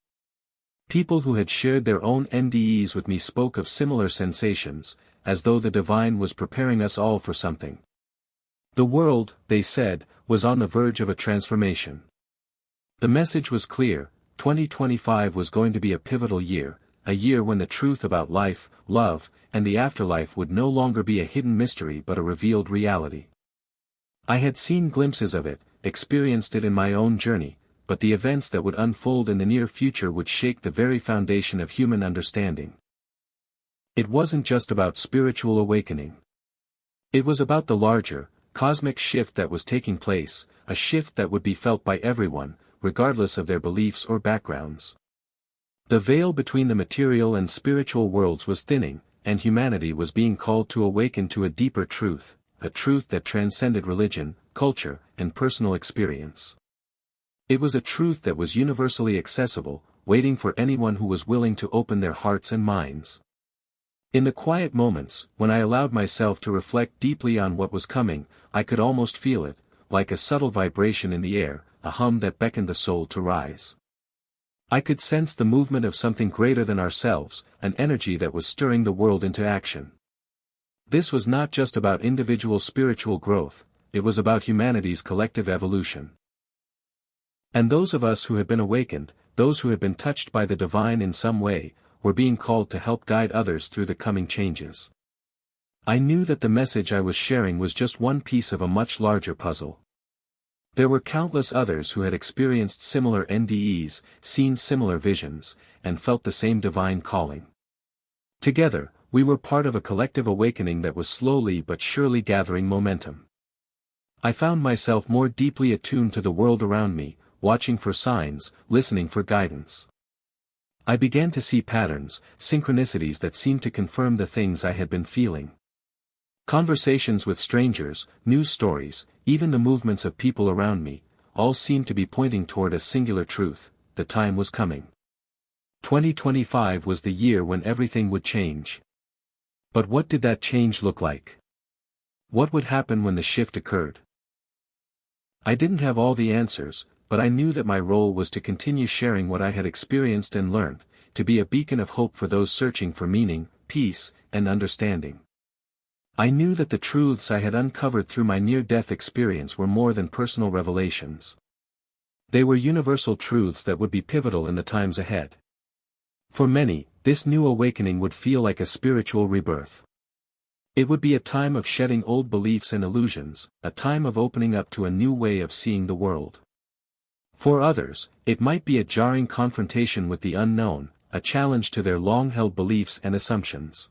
A: People who had shared their own NDEs with me spoke of similar sensations, as though the divine was preparing us all for something. The world, they said, was on the verge of a transformation. The message was clear: 2025 was going to be a pivotal year, a year when the truth about life, love, and the afterlife would no longer be a hidden mystery but a revealed reality. I had seen glimpses of it, experienced it in my own journey, but the events that would unfold in the near future would shake the very foundation of human understanding. It wasn't just about spiritual awakening. It was about the larger, cosmic shift that was taking place, a shift that would be felt by everyone, regardless of their beliefs or backgrounds. The veil between the material and spiritual worlds was thinning, and humanity was being called to awaken to a deeper truth, a truth that transcended religion, culture, and personal experience. It was a truth that was universally accessible, waiting for anyone who was willing to open their hearts and minds. In the quiet moments, when I allowed myself to reflect deeply on what was coming, I could almost feel it, like a subtle vibration in the air, a hum that beckoned the soul to rise. I could sense the movement of something greater than ourselves, an energy that was stirring the world into action. This was not just about individual spiritual growth, it was about humanity's collective evolution. And those of us who had been awakened, those who had been touched by the divine in some way, were being called to help guide others through the coming changes. I knew that the message I was sharing was just one piece of a much larger puzzle. There were countless others who had experienced similar NDEs, seen similar visions, and felt the same divine calling. Together, we were part of a collective awakening that was slowly but surely gathering momentum. I found myself more deeply attuned to the world around me, watching for signs, listening for guidance. I began to see patterns, synchronicities that seemed to confirm the things I had been feeling. Conversations with strangers, news stories, even the movements of people around me, all seemed to be pointing toward a singular truth: the time was coming. 2025 was the year when everything would change. But what did that change look like? What would happen when the shift occurred? I didn't have all the answers, but I knew that my role was to continue sharing what I had experienced and learned, to be a beacon of hope for those searching for meaning, peace, and understanding. I knew that the truths I had uncovered through my near-death experience were more than personal revelations. They were universal truths that would be pivotal in the times ahead. For many, this new awakening would feel like a spiritual rebirth. It would be a time of shedding old beliefs and illusions, a time of opening up to a new way of seeing the world. For others, it might be a jarring confrontation with the unknown, a challenge to their long-held beliefs and assumptions.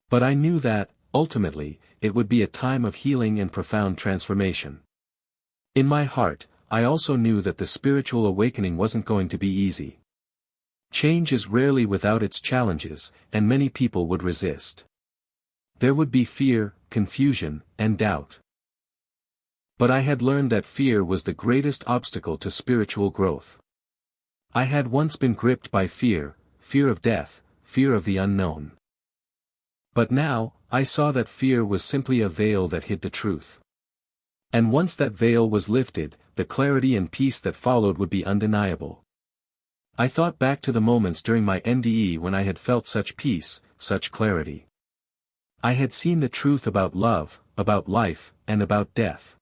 A: But I knew that, ultimately, it would be a time of healing and profound transformation. In my heart, I also knew that the spiritual awakening wasn't going to be easy. Change is rarely without its challenges, and many people would resist. There would be fear, confusion, and doubt. But I had learned that fear was the greatest obstacle to spiritual growth. I had once been gripped by fear, fear of death, fear of the unknown. But now, I saw that fear was simply a veil that hid the truth. And once that veil was lifted, the clarity and peace that followed would be undeniable. I thought back to the moments during my NDE when I had felt such peace, such clarity. I had seen the truth about love, about life, and about death.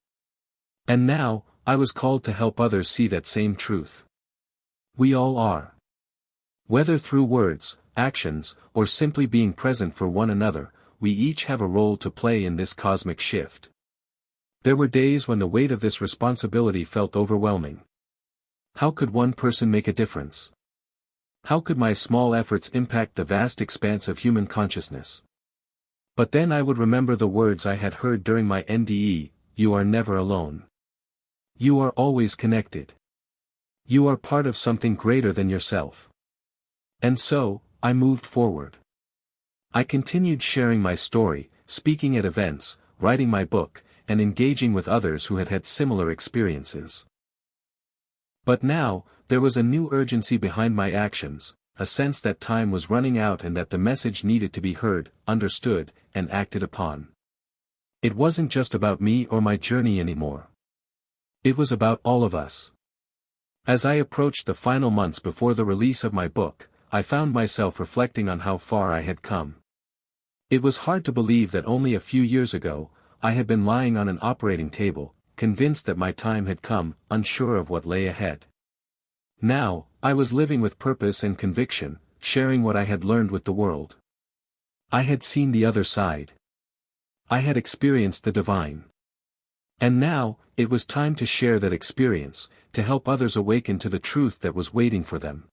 A: And now, I was called to help others see that same truth. We all are. Whether through words, actions, or simply being present for one another, we each have a role to play in this cosmic shift. There were days when the weight of this responsibility felt overwhelming. How could one person make a difference? How could my small efforts impact the vast expanse of human consciousness? But then I would remember the words I had heard during my NDE: you are never alone. You are always connected. You are part of something greater than yourself. And so, I moved forward. I continued sharing my story, speaking at events, writing my book, and engaging with others who had had similar experiences. But now, there was a new urgency behind my actions, a sense that time was running out and that the message needed to be heard, understood, and acted upon. It wasn't just about me or my journey anymore. It was about all of us. As I approached the final months before the release of my book, I found myself reflecting on how far I had come. It was hard to believe that only a few years ago, I had been lying on an operating table, convinced that my time had come, unsure of what lay ahead. Now, I was living with purpose and conviction, sharing what I had learned with the world. I had seen the other side. I had experienced the divine. And now, it was time to share that experience, to help others awaken to the truth that was waiting for them.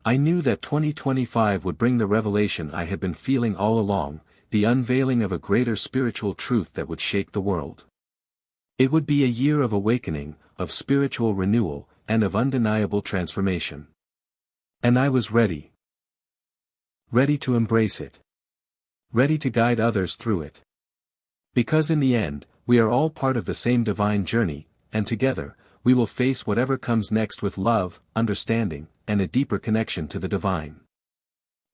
A: I knew that 2025 would bring the revelation I had been feeling all along, the unveiling of a greater spiritual truth that would shake the world. It would be a year of awakening, of spiritual renewal, and of undeniable transformation. And I was ready. Ready to embrace it. Ready to guide others through it. Because in the end, we are all part of the same divine journey, and together, we will face whatever comes next with love, understanding, and a deeper connection to the divine.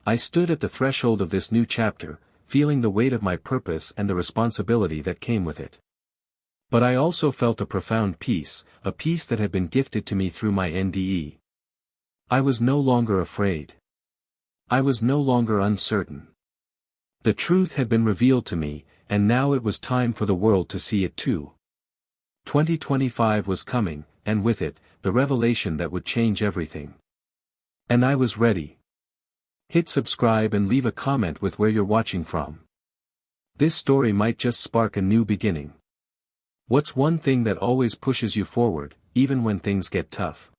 A: I stood at the threshold of this new chapter, feeling the weight of my purpose and the responsibility that came with it. But I also felt a profound peace, a peace that had been gifted to me through my NDE. I was no longer afraid. I was no longer uncertain. The truth had been revealed to me, and now it was time for the world to see it too. 2025 was coming, and with it, the revelation that would change everything. And I was ready. Hit subscribe and leave a comment with where you're watching from. This story might just spark a new beginning. What's one thing that always pushes you forward, even when things get tough?